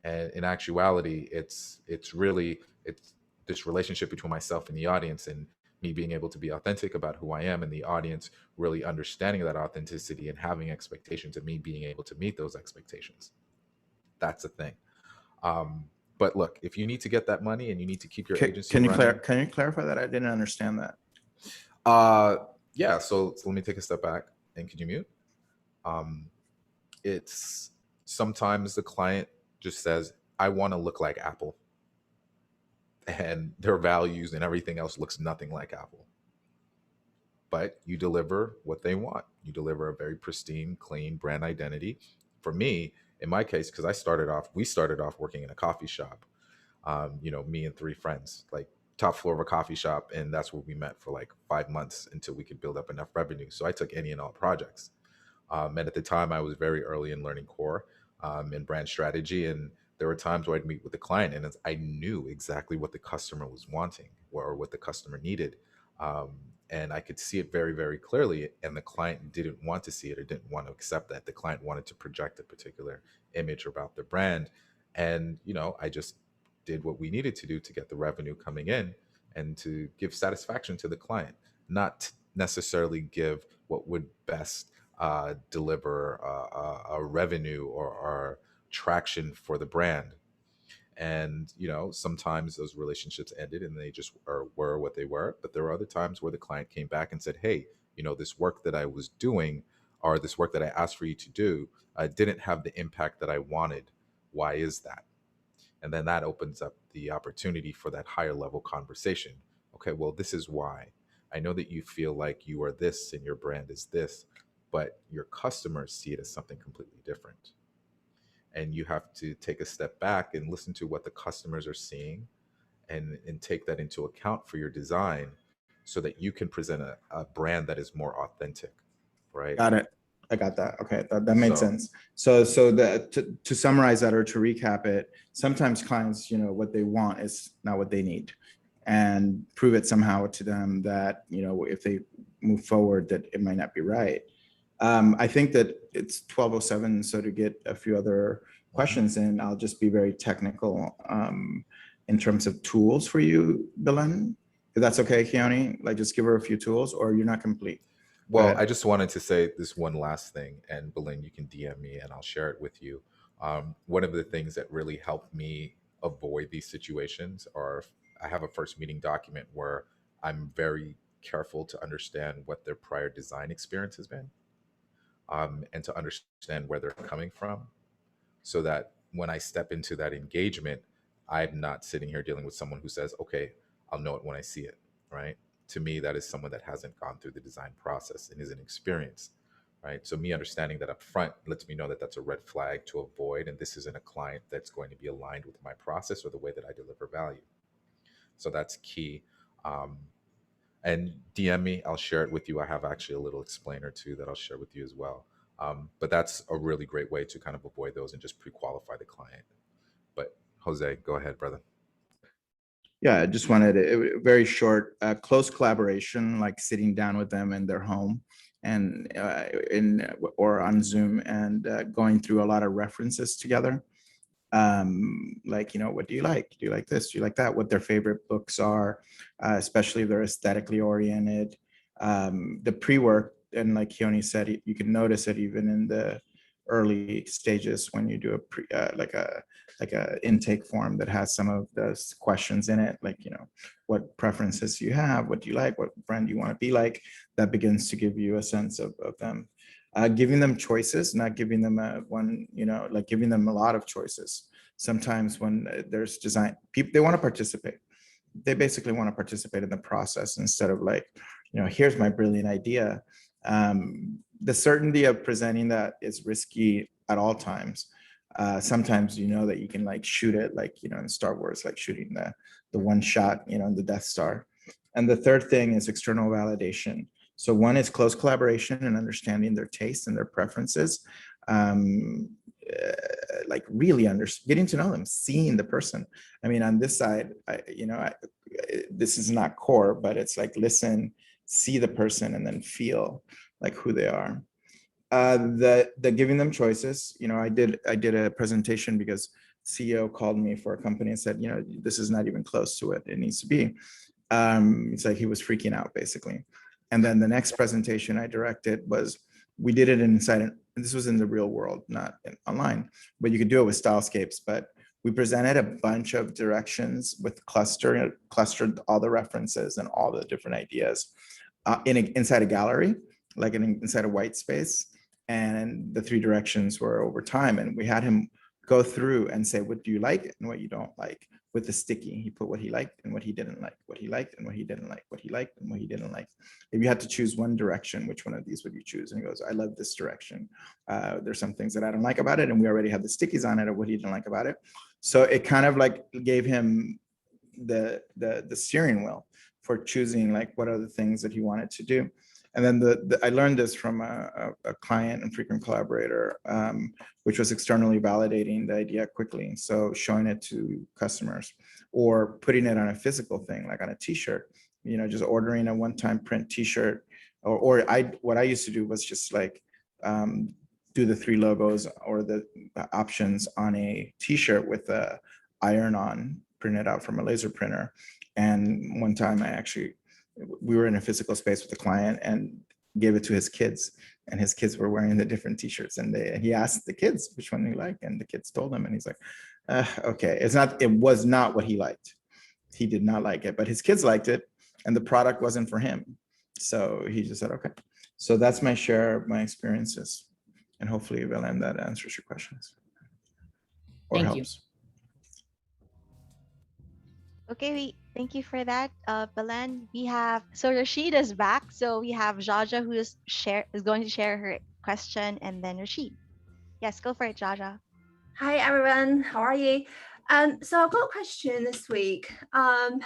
And in actuality, it's really this relationship between myself and the audience, and me being able to be authentic about who I am, and the audience really understanding that authenticity and having expectations, and me being able to meet those expectations. That's the thing. But look, if you need to get that money and you need to keep your agency Can you running, can you clarify that? I didn't understand that. Yeah. So let me take a step back. And could you mute? It's sometimes the client just says, I want to look like Apple, and their values and everything else looks nothing like Apple. But you deliver what they want. You deliver a very pristine, clean brand identity. For me, in my case, because we started off working in a coffee shop. You know, me and 3 friends, like top floor of a coffee shop, and that's where we met for like 5 months until we could build up enough revenue. So I took any and all projects. And at the time, I was very early in learning core and brand strategy, and there were times where I'd meet with the client, and I knew exactly what the customer was wanting or what the customer needed. And I could see it very, very clearly. And the client didn't want to see it or didn't want to accept that. The client wanted to project a particular image about their brand. And, you know, I just did what we needed to do to get the revenue coming in and to give satisfaction to the client, not necessarily give what would best deliver a revenue or traction for the brand. And, you know, sometimes those relationships ended and they just were what they were. But there were other times where the client came back and said, hey, you know, this work that I was doing or this work that I asked for you to do didn't have the impact that I wanted. Why is that? And then that opens up the opportunity for that higher level conversation. Okay, well, this is why. I know that you feel like you are this and your brand is this, but your customers see it as something completely different. And you have to take a step back and listen to what the customers are seeing and take that into account for your design so that you can present a brand that is more authentic, right? Got it. I got that. Okay, that made sense. So to summarize that or to recap it, sometimes clients, you know, what they want is not what they need, and prove it somehow to them that, you know, if they move forward, that it might not be right. I think that it's 12:07, so to get a few other questions in, I'll just be very technical in terms of tools for you, Belen. If that's okay, Keone, like just give her a few tools, or you're not complete. Well, I just wanted to say this one last thing, and Belen, you can DM me and I'll share it with you. One of the things that really helped me avoid these situations are I have a first meeting document where I'm very careful to understand what their prior design experience has been, and to understand where they're coming from, so that when I step into that engagement, I'm not sitting here dealing with someone who says, okay, I'll know it when I see it, right? To me, that is someone that hasn't gone through the design process and isn't experienced, right? So me understanding that up front lets me know that that's a red flag to avoid, and this isn't a client that's going to be aligned with my process or the way that I deliver value. So that's key. Um, and DM me, I'll share it with you. I have actually a little explainer too that I'll share with you as well. But that's a really great way to kind of avoid those and just pre-qualify the client. But Jose, go ahead, brother. Yeah, I just wanted a very short, close collaboration, like sitting down with them in their home and or on Zoom and going through a lot of references together. Like, what do you like? Do you like this? Do you like that? What their favorite books are, especially if they're aesthetically oriented. The pre-work, and like Keone said, you can notice it even in the early stages when you do a like a intake form that has some of those questions in it, like what preferences you have, what do you like, what brand you want to be like. That begins to give you a sense of them. Giving them choices, not giving them one, like giving them a lot of choices. Sometimes when there's design, people, they want to participate. They basically want to participate in the process instead of like, here's my brilliant idea. The certainty of presenting that is risky at all times. Sometimes that you can like shoot it, like in Star Wars, like shooting the one shot, in the Death Star. And the third thing is external validation. So one is close collaboration and understanding their tastes and their preferences. Like really getting to know them, seeing the person. I mean, on this side, this is not core, but it's like listen, see the person, and then feel like who they are. The giving them choices. I did a presentation because CEO called me for a company and said, this is not even close to what it needs to be. It's like he was freaking out basically. And then the next presentation I directed was, we did it inside, and this was in the real world, not online, but you could do it with Stylescapes. But we presented a bunch of directions with clustered all the references and all the different ideas inside a gallery, like inside a white space. And the 3 directions were over time. And we had him go through and say, what do you like and what you don't like? With the sticky, he put what he liked and what he didn't like, what he liked and what he didn't like, what he liked and what he didn't like. If you had to choose one direction, which one of these would you choose? And he goes, I love this direction. There's some things that I don't like about it. And we already have the stickies on it of what he didn't like about it. So it kind of like gave him the steering wheel for choosing like what are the things that he wanted to do. And then I learned this from a client and frequent collaborator, which was externally validating the idea quickly. So showing it to customers or putting it on a physical thing, like on a t-shirt, just ordering a one-time print t-shirt. Or what I used to do was just like do the 3 logos or the options on a t-shirt with a iron-on printed out from a laser printer. And one time we were in a physical space with the client and gave it to his kids, and his kids were wearing the different t-shirts, and he asked the kids which one they liked, and the kids told him, and he's like, okay, it was not what he liked. He did not like it, but his kids liked it, and the product wasn't for him. So he just said, okay. So that's my share of my experiences, and hopefully, Belen, that answers your questions or Thank helps. Okay, thank you for that, Belen. We have Rashid is back. So we have Jaja who is going to share her question, and then Rashid. Yes, go for it, Jaja. Hi everyone, how are you? So I've got a question this week. I'm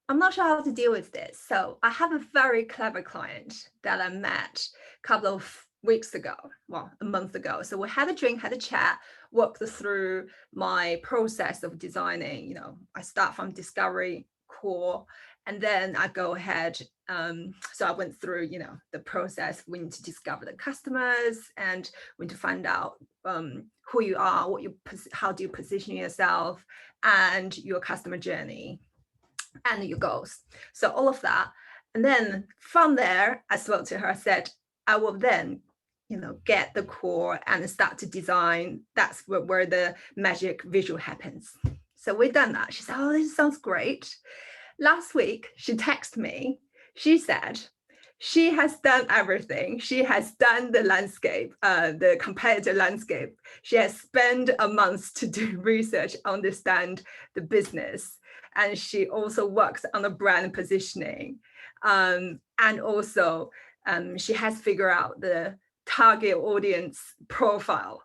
not sure how to deal with this. So I have a very clever client that I met a couple of weeks ago, well, a month ago. So we had a drink, had a chat, walked through my process of designing. I start from discovery, core, And then I go ahead. So I went through, the process. We need to discover the customers, and we need to find out who you are, how do you position yourself, and your customer journey, and your goals. So all of that. And then from there, I spoke to her. I said, I will then, get the core and start to design. That's where the magic visual happens. So we've done that. She said, oh, this sounds great. Last week, she texted me. She said she has done everything. She has done the landscape, the competitor landscape. She has spent a month to do research, understand the business. And she also works on the brand positioning. And also, she has figured out the target audience profile.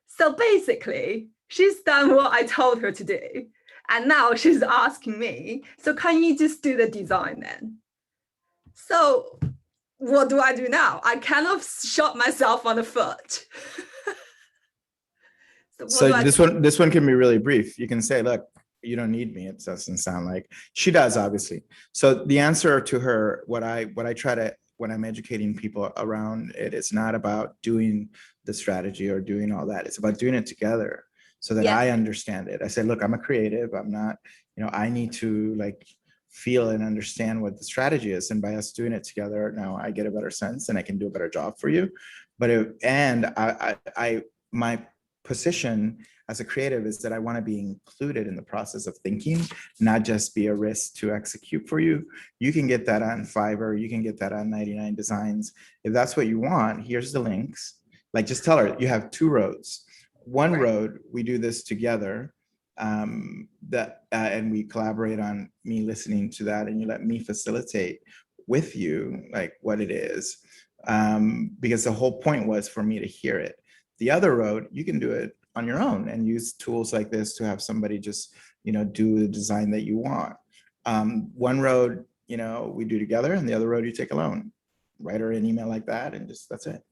So basically, she's done what I told her to do. And now she's asking me, so can you just do the design then? So what do I do now? I kind of shot myself on the foot. So this one can be really brief. You can say, look, you don't need me. It doesn't sound like she does, obviously. So the answer to her, what I try to, when I'm educating people around it, it's not about doing the strategy or doing all that. It's about doing it together so that I understand it. I say, look, I'm a creative. I'm not, I need to feel and understand what the strategy is. And by us doing it together, now I get a better sense and I can do a better job for you. But my position as a creative is that I want to be included in the process of thinking, not just be a risk to execute for you. You can get that on Fiverr. You can get that on 99 Designs. If that's what you want, here's the links. Just tell her you have 2 roads. One road, we do this together, and we collaborate on me listening to that, and you let me facilitate with you what it is, because the whole point was for me to hear it. The other road, you can do it on your own and use tools like this to have somebody just do the design that you want. One road, we do together, and the other road you take alone. Write her an email like that, and that's it.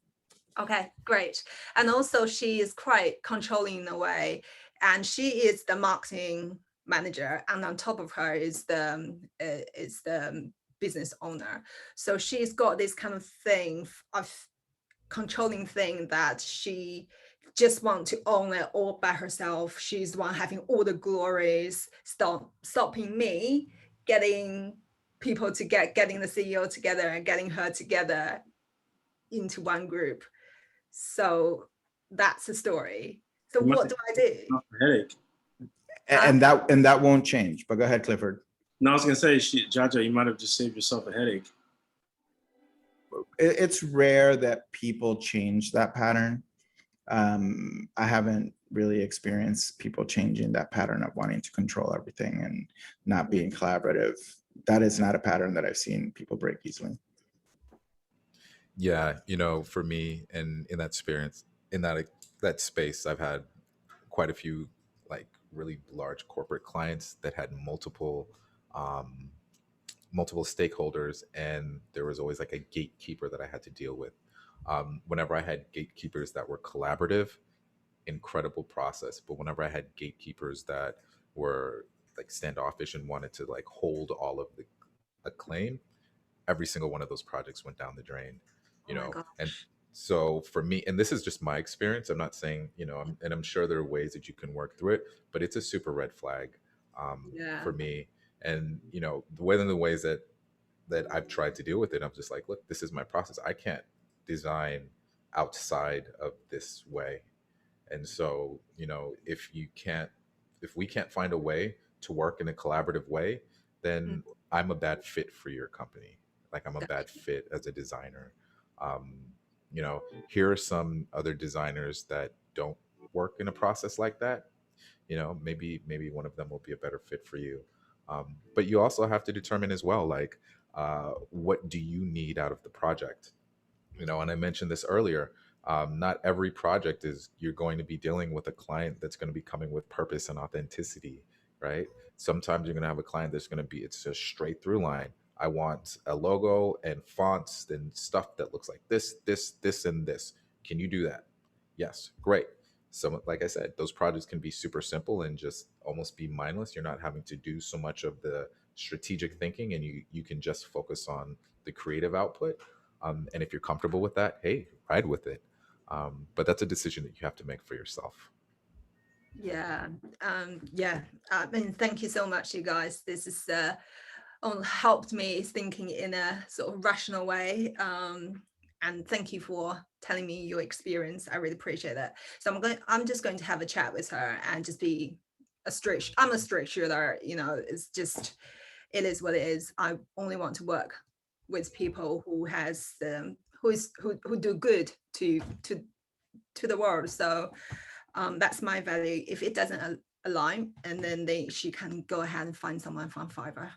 Okay, great. And also she is quite controlling in a way, and she is the marketing manager, and on top of her is the business owner. So she's got this kind of thing of controlling thing that she just wants to own it all by herself. She's the one having all the glories, stopping me getting people to getting the CEO together and getting her together into one group. So that's the story. So what do I do? Headache. And that won't change. But go ahead, Clifford. No, I was gonna say, Jaja, you might have just saved yourself a headache. It's rare that people change that pattern. I haven't really experienced people changing that pattern of wanting to control everything and not being collaborative. That is not a pattern that I've seen people break easily. Yeah, for me, and in that experience, in that space, I've had quite a few really large corporate clients that had multiple stakeholders, and there was always a gatekeeper that I had to deal with. Whenever I had gatekeepers that were collaborative, incredible process. But whenever I had gatekeepers that were standoffish and wanted to hold all of the acclaim, every single one of those projects went down the drain. And so for me, and this is just my experience, I'm not saying, and I'm sure there are ways that you can work through it, but it's a super red flag for me. And, the ways that I've tried to deal with it, I'm just look, this is my process. I can't design outside of this way. And so, if we can't find a way to work in a collaborative way, then I'm a bad fit for your company. I'm a bad fit as a designer. Here are some other designers that don't work in a process like that. Maybe one of them will be a better fit for you. But you also have to determine as well, what do you need out of the project? And I mentioned this earlier. Not every project is you're going to be dealing with a client that's going to be coming with purpose and authenticity, right? Sometimes you're going to have a client that's going to be, it's a straight through line. I want a logo and fonts and stuff that looks like this, and this. Can you do that? Yes, great. So, like I said, those projects can be super simple and just almost be mindless. You're not having to do so much of the strategic thinking, and you can just focus on the creative output. And if you're comfortable with that, hey, ride with it. But that's a decision that you have to make for yourself. Yeah, yeah. I mean, thank you so much, you guys. This is helped me thinking in a sort of rational way. And thank you for telling me your experience. I really appreciate that. So I'm just going to have a chat with her and just be I'm a straight shooter, you know, it's just, it is what it is. I only want to work with people who has who do good to the world. So that's my value. If it doesn't align, and then she can go ahead and find someone from Fiverr.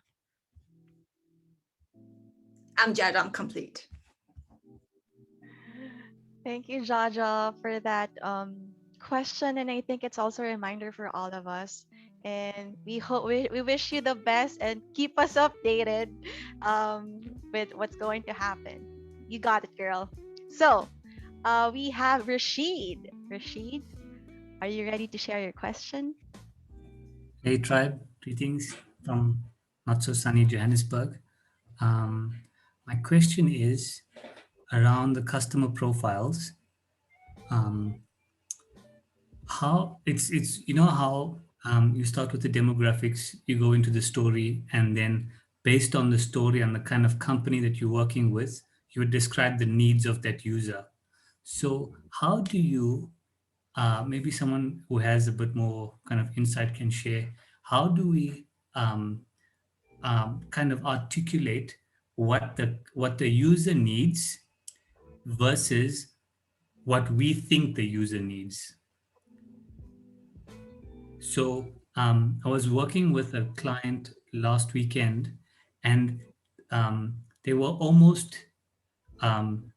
I'm Jad, I'm complete. Thank you, Jaja, for that question. And I think it's also a reminder for all of us. And we wish you the best and keep us updated with what's going to happen. You got it, girl. So we have Rashid. Rashid, are you ready to share your question? Hey tribe, greetings from not so sunny Johannesburg. My question is around the customer profiles. How it's you know how you start with the demographics, you go into the story, and then based on the story and the kind of company that you're working with, you would describe the needs of that user. So how do you maybe someone who has a bit more kind of insight can share, how do we kind of articulate what the user needs versus what we think the user needs? So I was working with a client last weekend, and they were almost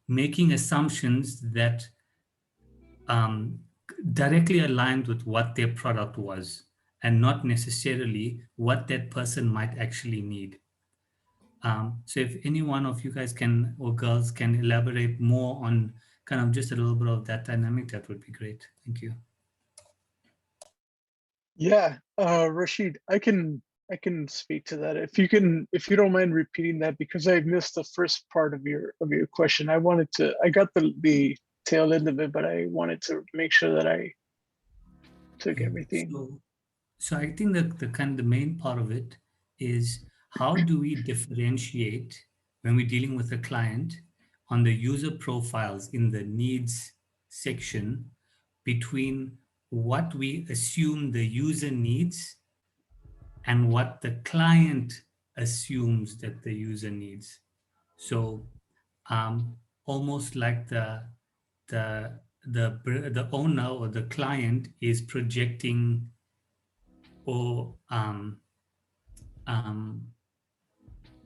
making assumptions that directly aligned with what their product was, and not necessarily what that person might actually need. So if any one of you guys can, or girls can, elaborate more on kind of just a little bit of that dynamic, that would be great. Thank you. Yeah, Rashid, I can speak to that. If you don't mind repeating that, because I missed the first part of your question. I got the tail end of it, but I wanted to make sure that I took everything. So I think that the main part of it is, how do we differentiate when we're dealing with a client on the user profiles in the needs section between what we assume the user needs and what the client assumes that the user needs. So almost like the owner or the client is projecting or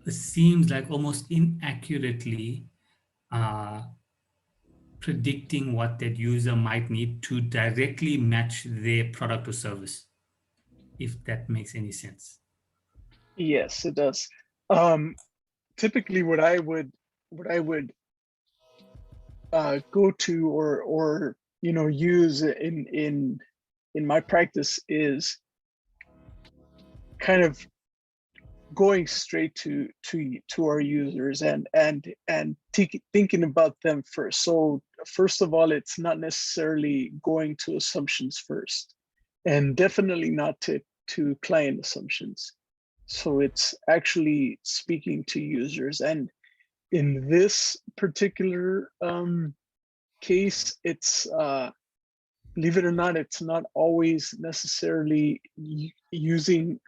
it seems like almost inaccurately predicting what that user might need to directly match their product or service, if that makes any sense. Yes, it does. Typically, what I would go to or use in my practice is kind of going straight to our users and thinking about them first. So first of all, it's not necessarily going to assumptions first, and definitely not to client assumptions. So it's actually speaking to users. And in this particular case, it's believe it or not, it's not always necessarily using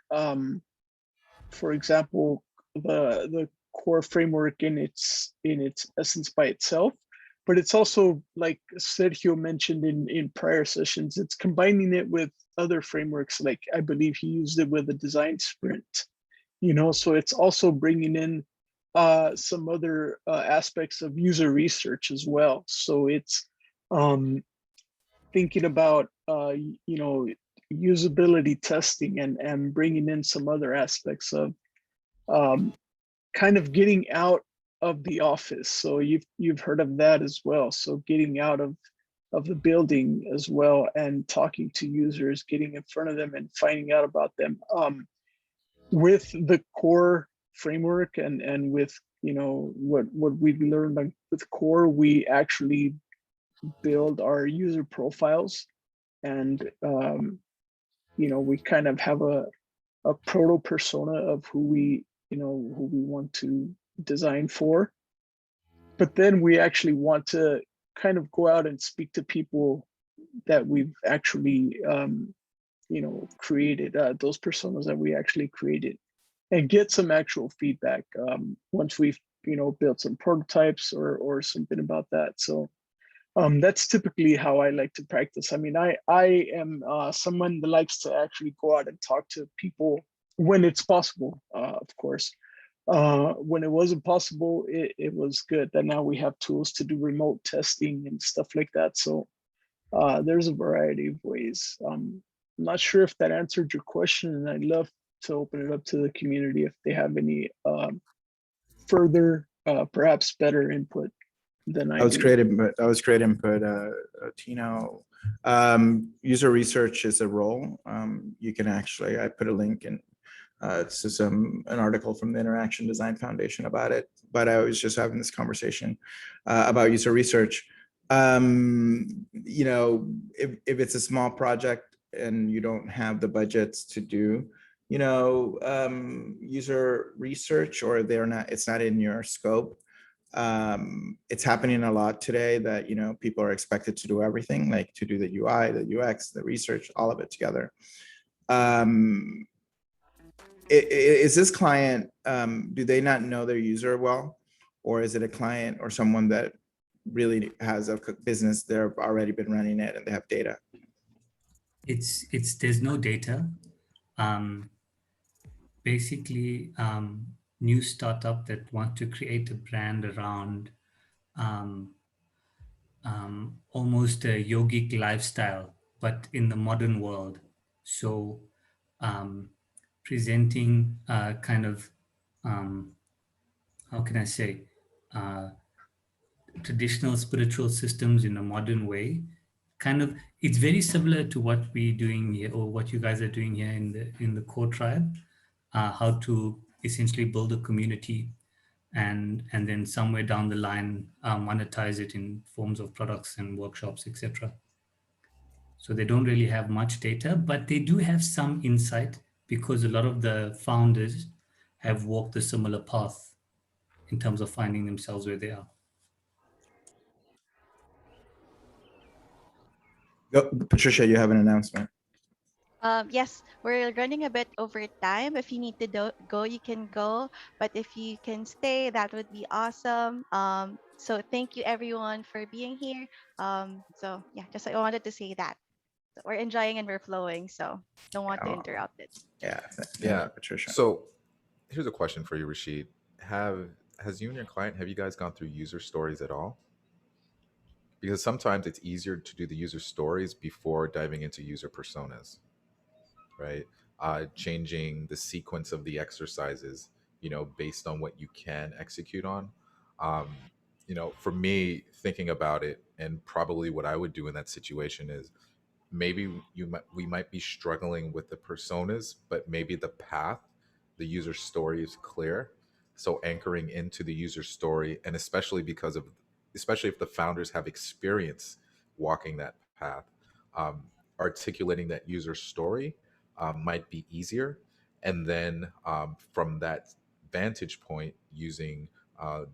for example, the core framework in its essence by itself, but it's also, like Sergio mentioned in prior sessions, it's combining it with other frameworks. Like I believe he used it with a design sprint, so it's also bringing in some other aspects of user research as well. So it's thinking about usability testing and bringing in some other aspects of kind of getting out of the office. So you've heard of that as well. So getting out of the building as well and talking to users, getting in front of them and finding out about them. with the core framework and with what we've learned with core, we actually build our user profiles, and we kind of have a proto persona of who we want to design for. But then we actually want to kind of go out and speak to people that we've actually created, those personas that we actually created, and get some actual feedback once we've built some prototypes or something about that. So that's typically how I like to practice. I mean, I am someone that likes to actually go out and talk to people when it's possible, of course. When it wasn't possible, it was good that now we have tools to do remote testing and stuff like that. So there's a variety of ways. I'm not sure if that answered your question, and I'd love to open it up to the community if they have any further, perhaps better input than I That was do. great input. That was great input, Tino. User research is a role. You can actually, I put a link in to an article from the Interaction Design Foundation about it, but I was just having this conversation about user research. If it's a small project and you don't have the budgets to do, user research, or it's not in your scope. It's happening a lot today that, people are expected to do everything, like to do the UI, the UX, the research, all of it together. Is this client, do they not know their user well? Or is it a client or someone that really has a business, they've already been running it and they have data? There's no data. Basically, new startup that want to create a brand around almost a yogic lifestyle, but in the modern world. So presenting kind of, how can I say, traditional spiritual systems in a modern way. Kind of, it's very similar to what we're doing here, or what you guys are doing here in the core tribe, how to essentially build a community and then somewhere down the line monetize it in forms of products and workshops, etc. So they don't really have much data, but they do have some insight because a lot of the founders have walked a similar path in terms of finding themselves where they are. Patricia, you have an announcement. Yes, we're running a bit over time. If you need to go, you can go. But if you can stay, that would be awesome. So thank you everyone for being here. So yeah, just I wanted to say that. So we're enjoying and we're flowing. So don't want to interrupt it. Yeah, Patricia. So here's a question for you, Rashid. Has you and your client, have you guys gone through user stories at all? Because sometimes it's easier to do the user stories before diving into user personas, right? Changing the sequence of the exercises, based on what you can execute on. Um, for me, thinking about it, and probably what I would do in that situation is maybe we might be struggling with the personas, but maybe the path, the user story is clear. So anchoring into the user story, and especially if the founders have experience walking that path, um, articulating that user story might be easier. And then from that vantage point, using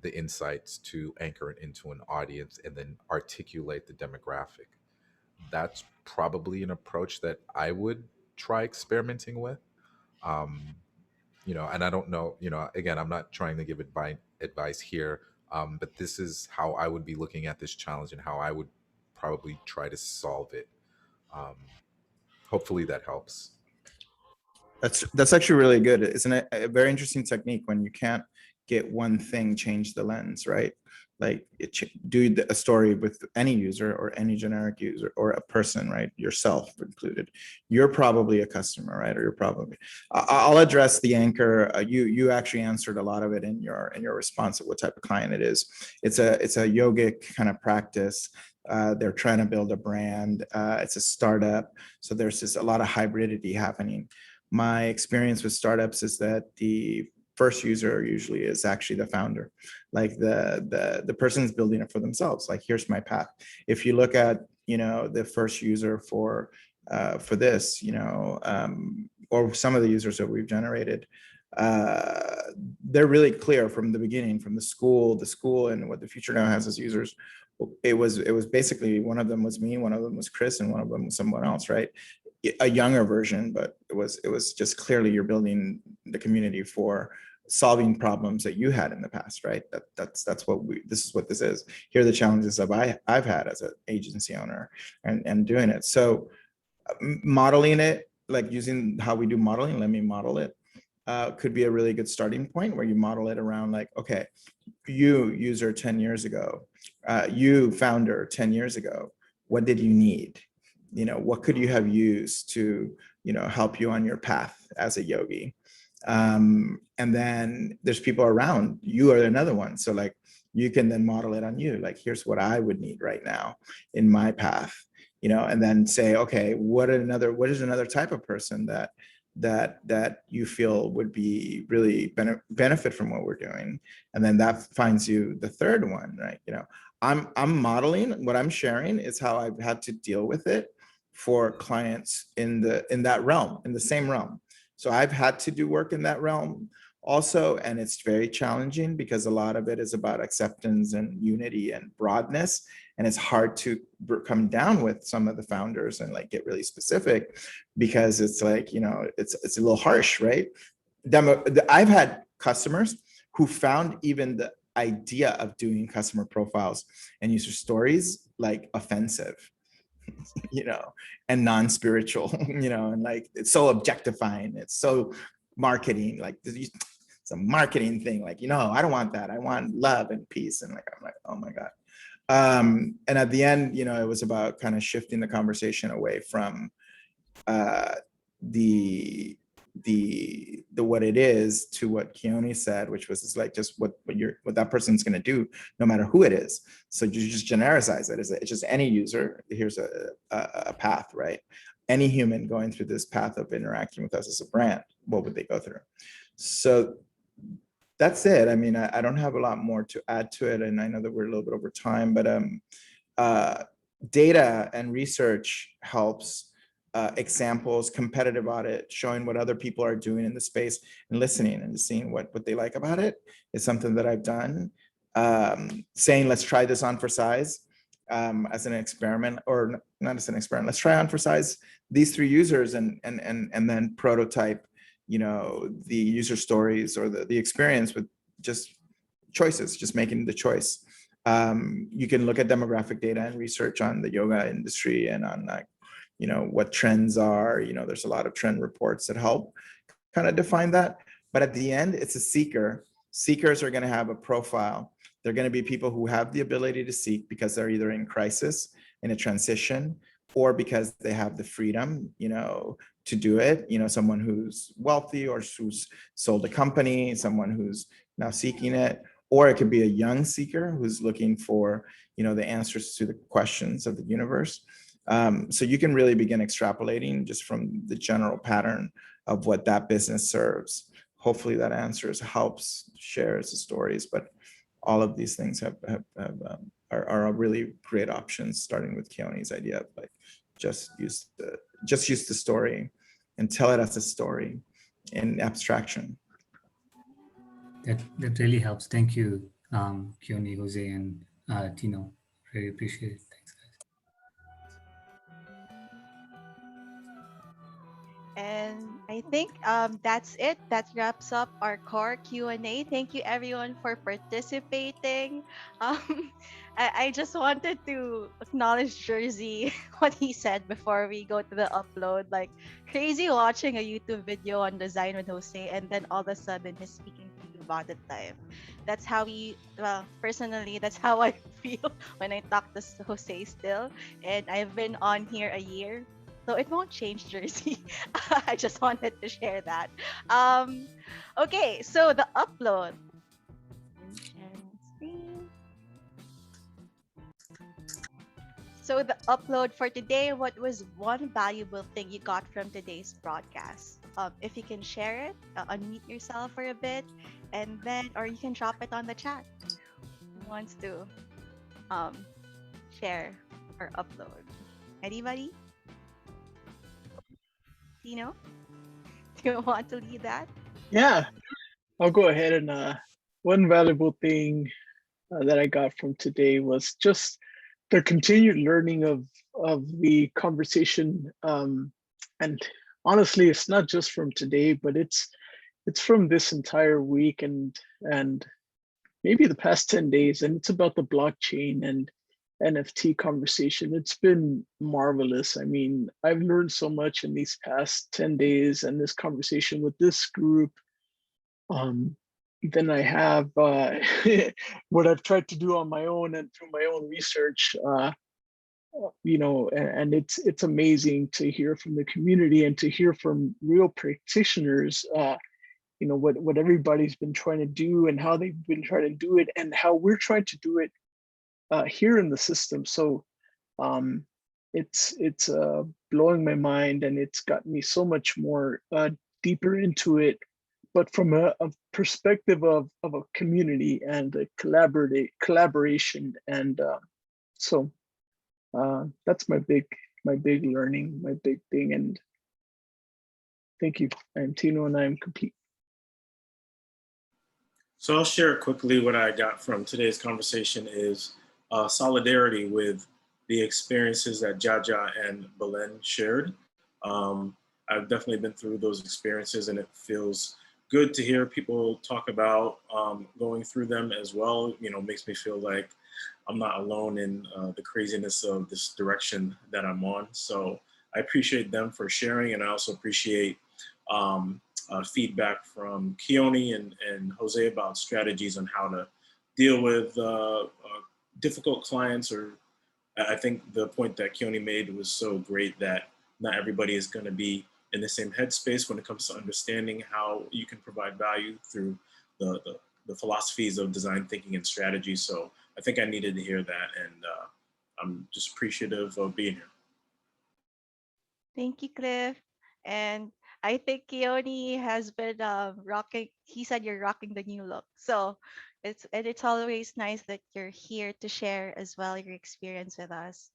the insights to anchor it into an audience and then articulate the demographic. That's probably an approach that I would try experimenting with. Um, and I don't know, again, I'm not trying to give advice here, but this is how I would be looking at this challenge and how I would probably try to solve it. Um, Hopefully that helps. That's actually really good. It's a very interesting technique when you can't get one thing, change the lens, right? Like do a story with any user or any generic user or a person, right? Yourself included. You're probably a customer, right? Or you're probably. I'll address the anchor. You actually answered a lot of it in your response of what type of client it is. It's a yogic kind of practice. They're trying to build a brand. It's a startup, so there's just a lot of hybridity happening. my experience with startups is that the first user usually is actually the founder. Like the person's building it for themselves. Like, here's my path. If you look at, the first user for this, or some of the users that we've generated, they're really clear from the beginning, from the school and what the future now has as users. It was basically, one of them was me, one of them was Chris, and one of them was someone else, right? A younger version, but it was just clearly you're building the community for solving problems that you had in the past, right? That's what this is what this is. Here are the challenges that I've had as an agency owner and doing it. So modeling it, like using how we do modeling, let me model it, could be a really good starting point, where you model it around like, okay, you user 10 years ago, you founder 10 years ago, what did you need? What could you have used to, help you on your path as a yogi? And then there's people around, you are another one. So like, you can then model it on you. Like, here's what I would need right now in my path, and then say, okay, what is another type of person that you feel would be really benefit from what we're doing. And then that finds you the third one, right? I'm modeling, what I'm sharing is how I've had to deal with it for clients in that realm, in the same realm. So I've had to do work in that realm also, and it's very challenging because a lot of it is about acceptance and unity and broadness, and it's hard to come down with some of the founders and like get really specific, because it's like, it's a little harsh, right? I've had customers who found even the idea of doing customer profiles and user stories like offensive, and non-spiritual, and like, it's so objectifying, it's so marketing, like it's a marketing thing, like, I don't want that, I want love and peace. And like, I'm like, oh my God. And at the end, it was about kind of shifting the conversation away from the what it is to what Keone said, which was, it's like just what that person's going to do, no matter who it is. So you just genericize it. It's just any user. Here's a path, right? Any human going through this path of interacting with us as a brand, what would they go through? So that's it. I mean, I don't have a lot more to add to it, and I know that we're a little bit over time, but data and research helps. Examples, competitive audit, showing what other people are doing in the space and listening and seeing what they like about it is something that I've done. Saying, let's try this on for size as an experiment, or not as an experiment. Let's try on for size these 3 users and then prototype, the user stories or the experience with just choices, just making the choice. You can look at demographic data and research on the yoga industry and on like, what trends are. There's a lot of trend reports that help kind of define that. But at the end, it's a seeker. Seekers are going to have a profile. They're going to be people who have the ability to seek because they're either in crisis, in a transition, or because they have the freedom, to do it. Someone who's wealthy or who's sold a company, someone who's now seeking it. Or it could be a young seeker who's looking for, the answers to the questions of the universe. So you can really begin extrapolating just from the general pattern of what that business serves. Hopefully that answers, helps, shares the stories, but all of these things are really great options, starting with Keone's idea of like, just use the story and tell it as a story in abstraction. That really helps. Thank you, Keone, Jose, and Tino. Really appreciate it. Thanks, guys. And I think that's it. That wraps up our core Q&A. Thank you everyone for participating. Um, I just wanted to acknowledge Jersey, what he said before we go to the upload. Like, crazy watching a YouTube video on design with Jose, and then all of a sudden he's speaking to you about the time. That's how personally, that's how I feel when I talk to Jose still. And I've been on here a year, so it won't change, Jersey. I just wanted to share that. Okay, so the upload. Sharing screen. So the upload for today, what was one valuable thing you got from today's broadcast? if you can share it, unmute yourself for a bit, and then, or you can drop it on the chat. Who wants to um, share or upload? Anybody? Tino, do you want to lead that? Yeah, I'll go ahead and one valuable thing that I got from today was just the continued learning of the conversation. And honestly, it's not just from today, but it's from this entire week and maybe the past 10 days, and it's about the blockchain and NFT conversation. It's been marvelous. I mean, I've learned so much in these past 10 days and this conversation with this group. Then I have what I've tried to do on my own and through my own research. And it's amazing to hear from the community and to hear from real practitioners. What everybody's been trying to do and how they've been trying to do it and how we're trying to do it here in the system. So it's blowing my mind, and it's got me so much more deeper into it, but from a perspective of a community and a collaboration. And so that's my big learning, my big thing. And thank you. I'm Tino, and I'm complete. So I'll share quickly what I got from today's conversation is solidarity with the experiences that Jaja and Belen shared. I've definitely been through those experiences, and it feels good to hear people talk about going through them as well. Makes me feel like I'm not alone in the craziness of this direction that I'm on. So I appreciate them for sharing, and I also appreciate feedback from Keone and Jose about strategies on how to deal with difficult clients. Or I think the point that Keone made was so great that not everybody is going to be in the same headspace when it comes to understanding how you can provide value through the philosophies of design thinking and strategy. So I think I needed to hear that, and I'm just appreciative of being here. Thank you, Cliff. And I think Keone has been rocking. He said you're rocking the new look. So it's always nice that you're here to share as well your experience with us.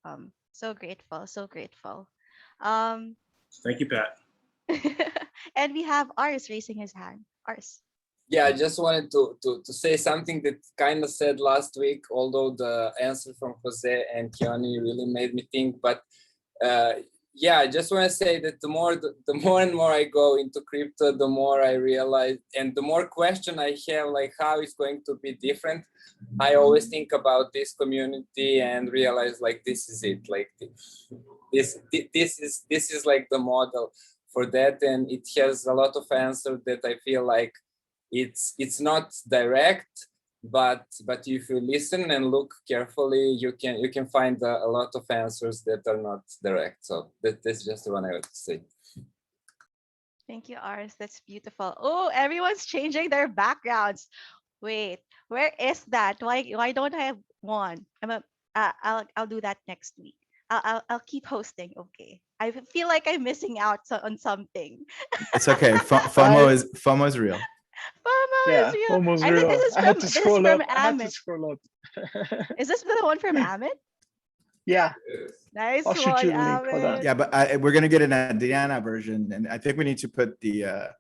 So grateful, so grateful. Thank you, Pat. And we have Ars raising his hand. Ars. Yeah, I just wanted to say something that kind of said last week, although the answer from Jose and Keone really made me think. But yeah, I just want to say that the more and more I go into crypto, the more I realize, and the more question I have, like how it's going to be different. I always think about this community and realize like this is it, like this is like the model for that, and it has a lot of answers that I feel like it's not direct, but if you listen and look carefully, you can find a lot of answers that are not direct. So that's just the one I would say. Thank you, Ars. That's beautiful. Oh, everyone's changing their backgrounds. Wait, where is that? Why don't I have one? I'll do that next week. I'll keep hosting. Okay. I feel like I'm missing out on something. It's okay. FOMO is real. FOMO is real. FOMO's I think real. this is I had from to scroll up. I had to Amit. scroll up. Is this the one from Amit? Yeah. Nice I'll shoot one, you the link. Hold on. Amit. Yeah, but we're gonna get an Adriana version, and I think we need to put the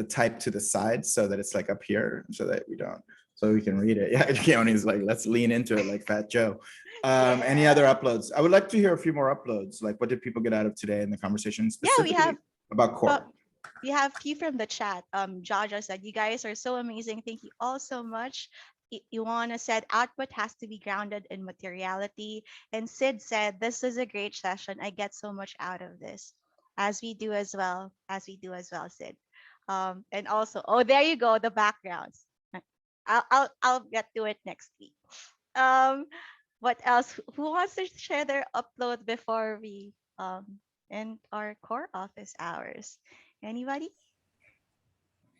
type to the side so that it's like up here, so that we can read it. Yeah, Keone's like, let's lean into it like Fat Joe. Any other uploads? I would like to hear a few more uploads. Like, what did people get out of today in the conversation specifically about core? We have few from the chat. Jaja said, "You guys are so amazing. Thank you all so much." Iwana said, "Output has to be grounded in materiality." And Sid said, "This is a great session. I get so much out of this." As we do as well. Sid. And also, oh, there you go, the backgrounds. I'll get to it next week. What else? Who wants to share their upload before we end our core office hours? Anybody?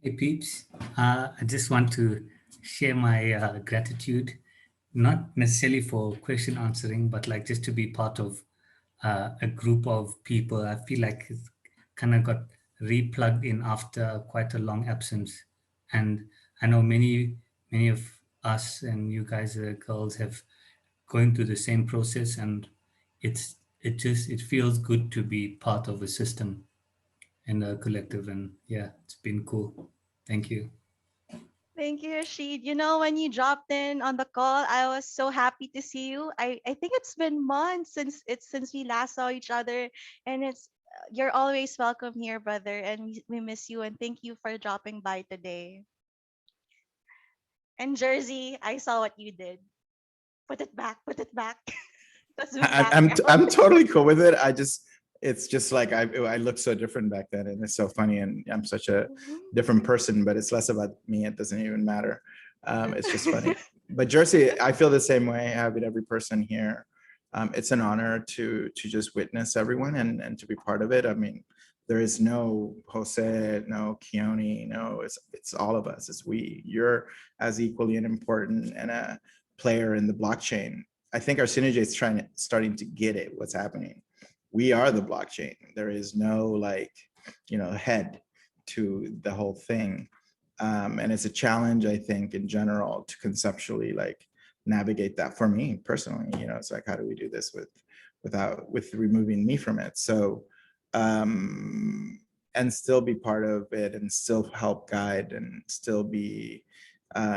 Hey peeps, I just want to share my gratitude, not necessarily for question answering, but like just to be part of a group of people. I feel like it's kind of got replugged in after quite a long absence. And I know many of us and you guys, girls, have going through the same process, and it feels good to be part of a system and a collective. And yeah, it's been cool. Thank you. Thank you, Rashid. You know, when you dropped in on the call, I was so happy to see you. I think it's been months since we last saw each other, and you're always welcome here, brother, and we miss you and thank you for dropping by today. And Jersey, I saw what you did. Put it back, put it back. The Zoom I'm background. totally cool with it. It's just like I looked so different back then, and it's so funny, and I'm such a different person. But it's less about me. It doesn't even matter. It's just funny. But Jersey, I feel the same way. Having every person here, it's an honor to just witness everyone and to be part of it. I mean, there is no Jose, no Keone, no. It's all of us. It's we. You're as equally an important and a player in the blockchain. I think our synergy is starting to get it. What's happening? We are the blockchain. There is no like, head to the whole thing. And it's a challenge, I think, in general to conceptually like navigate that for me personally. It's like, how do we do this with removing me from it? So, and still be part of it and still help guide and still be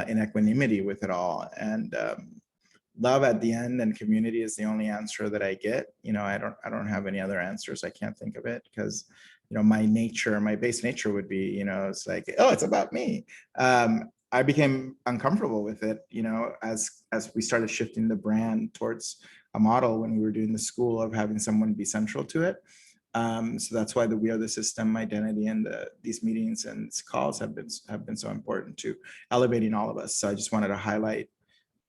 in equanimity with it all. And love at the end and community is the only answer that I get. I don't have any other answers. I can't think of it because, my base nature would be, it's like, oh, it's about me. I became uncomfortable with it, as we started shifting the brand towards a model when we were doing the school of having someone be central to it. So that's why the We Are the System identity and these meetings and calls have been so important to elevating all of us. So I just wanted to highlight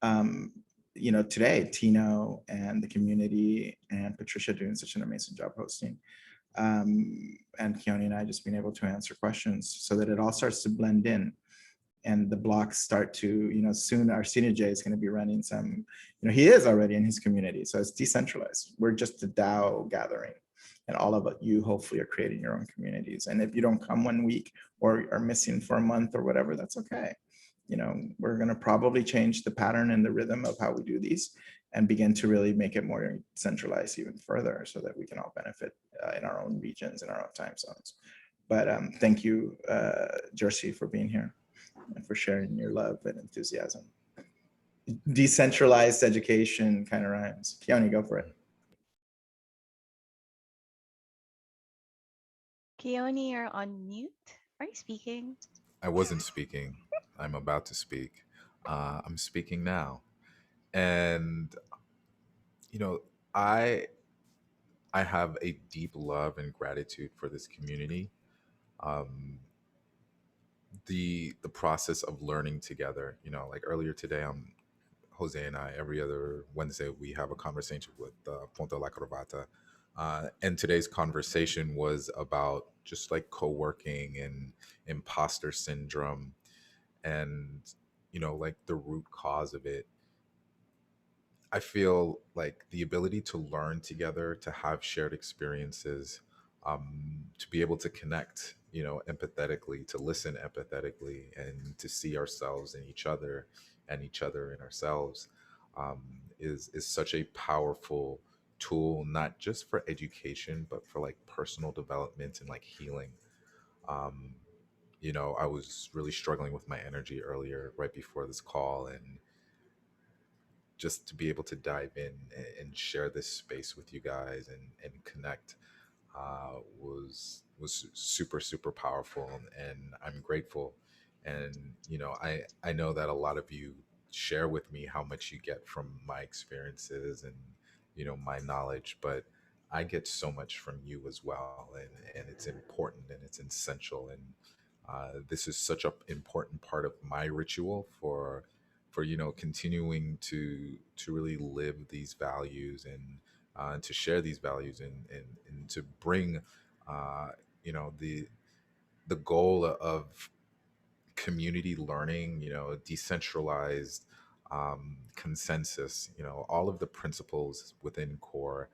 today, Tino and the community and Patricia doing such an amazing job hosting. And Keone and I just being able to answer questions so that it all starts to blend in and the blocks start to, soon our Senior J is going to be running some, he is already in his community. So it's decentralized. We're just a DAO gathering and all of you hopefully are creating your own communities. And if you don't come 1 week or are missing for a month or whatever, that's okay. We're going to probably change the pattern and the rhythm of how we do these and begin to really make it more centralized even further so that we can all benefit in our own regions, in our own time zones. But thank you, Jersey, for being here and for sharing your love and enthusiasm. Decentralized education kind of rhymes. Keone, go for it. Keone, you're on mute. Are you speaking? I wasn't speaking. I'm about to speak. I'm speaking now. And you know, I I have a deep love and gratitude for this community. Um, the process of learning together. Like earlier today, Jose and I, every other Wednesday, we have a conversation with Ponto La Corbata. And today's conversation was about just like co-working and imposter syndrome and, like the root cause of it. I feel like the ability to learn together, to have shared experiences, to be able to connect, empathetically, to listen empathetically, and to see ourselves in each other and each other in ourselves, um, is such a powerful tool, not just for education, but for like personal development and like healing. Um, I was really struggling with my energy earlier, right before this call, and just to be able to dive in and share this space with you guys and connect was super super powerful, and I'm grateful. And I know that a lot of you share with me how much you get from my experiences and my knowledge, but I get so much from you as well, and it's important and it's essential. And this is such an important part of my ritual for continuing to really live these values and to share these values and to bring the goal of community learning, decentralized consensus, all of the principles within core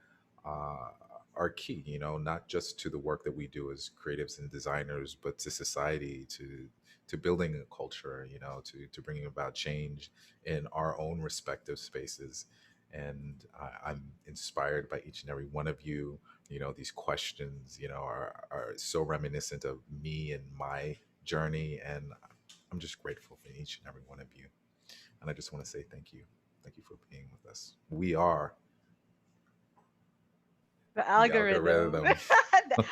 uh, are key, not just to the work that we do as creatives and designers, but to society, to building a culture, to bringing about change in our own respective spaces. And I'm inspired by each and every one of you. These questions, are so reminiscent of me and my journey, and I'm just grateful for each and every one of you. And I just want to say thank you. Thank you for being with us. We are The the algorithm.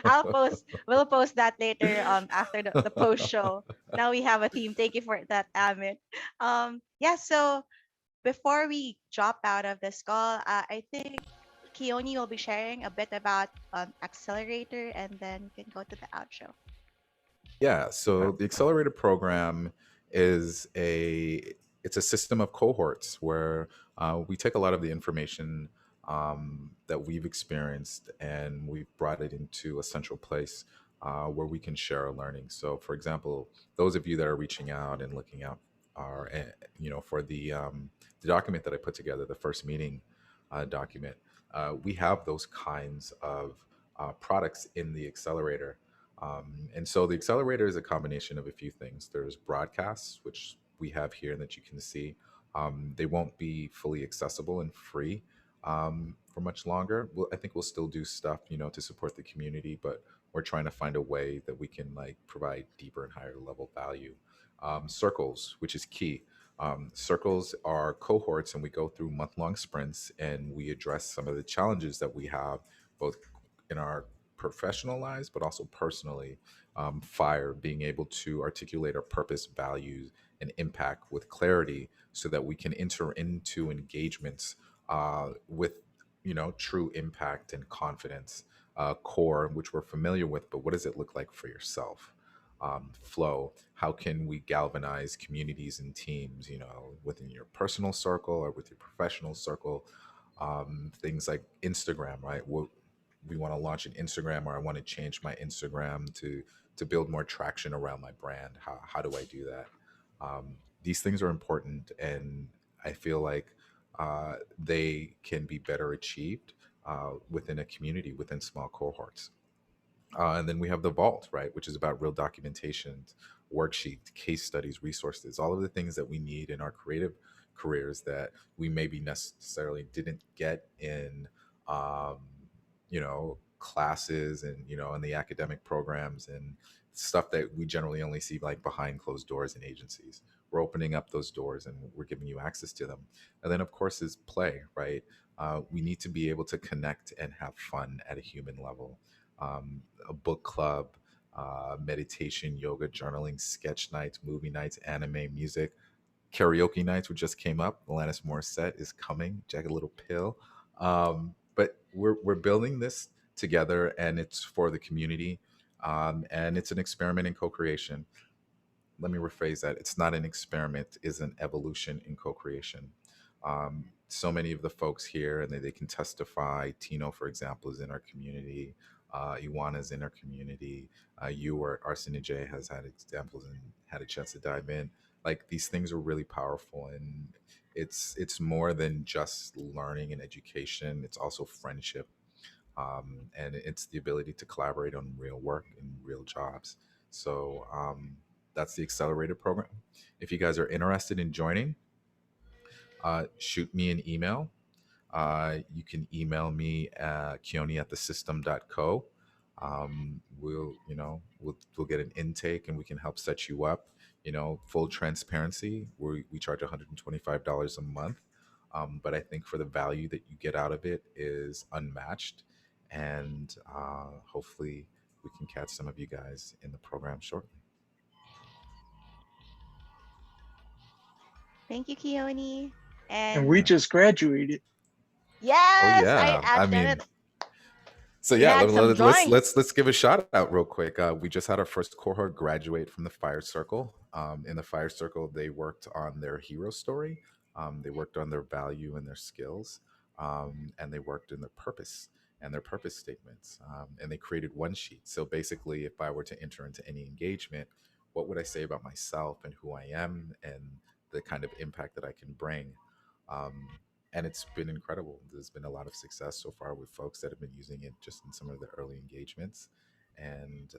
algorithm. We'll post that later after the post show. Now we have a theme. Thank you for that, Amit. Yeah, so before we drop out of this call, I think Keone will be sharing a bit about Accelerator, and then we can go to the outro. Yeah, so the accelerator program is it's a system of cohorts where we take a lot of the information that we've experienced, and we've brought it into a central place where we can share our learning. So, for example, those of you that are reaching out and looking out are, for the document that I put together, the first meeting document, we have those kinds of products in the accelerator. And so the accelerator is a combination of a few things. There's broadcasts, which we have here and that you can see. They won't be fully accessible and free for much longer. I think we'll still do stuff, to support the community, but we're trying to find a way that we can like provide deeper and higher level value. Circles, which is key. Circles are cohorts, and we go through month-long sprints, and we address some of the challenges that we have both in our professional lives, but also personally. Fire, being able to articulate our purpose, values, and impact with clarity so that we can enter into engagements with, true impact and confidence. Core, which we're familiar with, but what does it look like for yourself? Flow, how can we galvanize communities and teams, within your personal circle or with your professional circle? Things like Instagram, right? We want to launch an Instagram, or I want to change my Instagram to build more traction around my brand. How do I do that? These things are important, and I feel like they can be better achieved within a community, within small cohorts. And then we have the vault, right, which is about real documentation, worksheets, case studies, resources, all of the things that we need in our creative careers that we maybe necessarily didn't get in, classes and, in the academic programs, and stuff that we generally only see like behind closed doors in agencies. We're opening up those doors and we're giving you access to them. And then, of course, is play, right? We need to be able to connect and have fun at a human level. A book club, meditation, yoga, journaling, sketch nights, movie nights, anime, music, karaoke nights, which just came up. Alanis Morissette is coming. Jagged Little Pill. But we're building this together, and it's for the community, and it's an experiment in co-creation. Let me rephrase that. It's not an experiment; it's an evolution in co-creation. So many of the folks here, and they can testify. Tino, for example, is in our community. Iwana's in our community. You or Arsene J has had examples and had a chance to dive in. Like, these things are really powerful, and it's more than just learning and education. It's also friendship, and it's the ability to collaborate on real work and real jobs. So that's the Accelerator program. If you guys are interested in joining, shoot me an email. You can email me at Keone at thesystem.co. We'll get an intake, and we can help set you up. Full transparency, we charge $125 a month. But I think for the value that you get out of it is unmatched. And hopefully we can catch some of you guys in the program shortly. Thank you, Keone. And we just graduated. Yes, Yeah, I mean, so we yeah, had some drawings. let's give a shout out real quick. We just had our first cohort graduate from the Fire Circle. In the Fire Circle, they worked on their hero story. They worked on their value and their skills, and they worked in their purpose and their purpose statements. And they created one sheet. So basically, if I were to enter into any engagement, what would I say about myself and who I am and the kind of impact that I can bring? and it's been incredible. There's been a lot of success so far with folks that have been using it just in some of the early engagements, and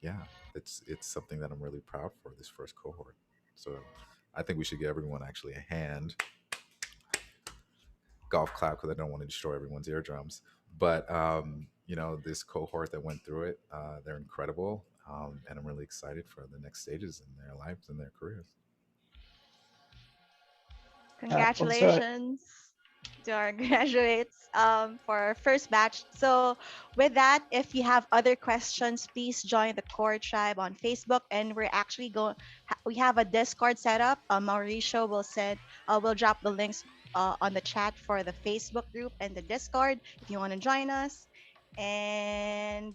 yeah, it's something that I'm really proud for this first cohort. So I think we should give everyone actually a hand golf clap, because I don't want to destroy everyone's eardrums. But this cohort that went through it, they're incredible, and I'm really excited for the next stages in their lives and their careers. Congratulations to our graduates for our first batch. So with that, if you have other questions, please join the core tribe on Facebook, and we're actually we have a Discord set up. Mauricio will drop the links on the chat for the Facebook group and the Discord if you want to join us. And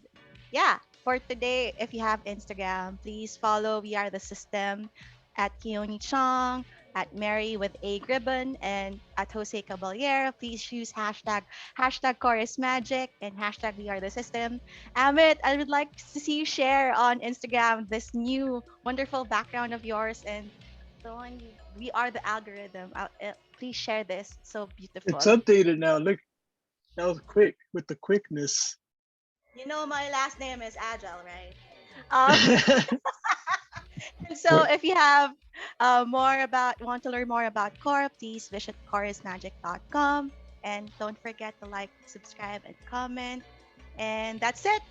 yeah, for today, if you have Instagram, please follow We Are the System at Keone Chong, at Mary with a Gribbon, and at Jose Caballero. Please use hashtag Chorus Magic and hashtag We Are the System. Amit, I would like to see you share on Instagram this new wonderful background of yours and the one We Are the Algorithm. Please share this. So beautiful. It's updated now. Look, that was quick with the quickness. You know my last name is Agile, right? And so if you have want to learn more about Core, please visit chorusmagic.com, and don't forget to like, subscribe, and comment. And that's it.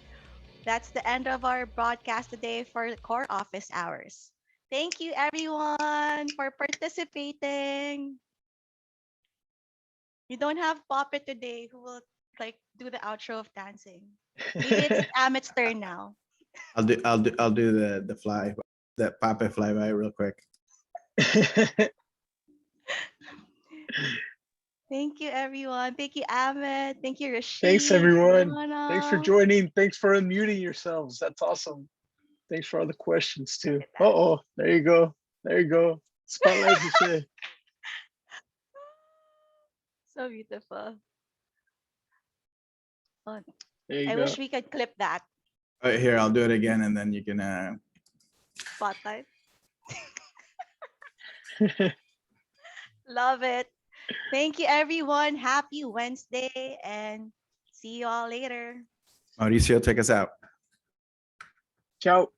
That's the end of our broadcast today for the Core Office Hours. Thank you everyone for participating. We don't have Pape today who will do the outro of dancing. Maybe it's Amit's turn now. I'll do the fly, the Pape flyby real quick. Thank you, everyone. Thank you, Amit. Thank you, Rashid. Thanks, everyone. Rana. Thanks for joining. Thanks for unmuting yourselves. That's awesome. Thanks for all the questions, too. Uh-oh. There you go. There you go. Spotlight, Jose. So beautiful. Oh, There you I go. wish we could clip that. All right, here, I'll do it again, and then you can. Spotlight. Love it. Thank you, everyone. Happy Wednesday, and see you all later. Mauricio, take us out. Ciao.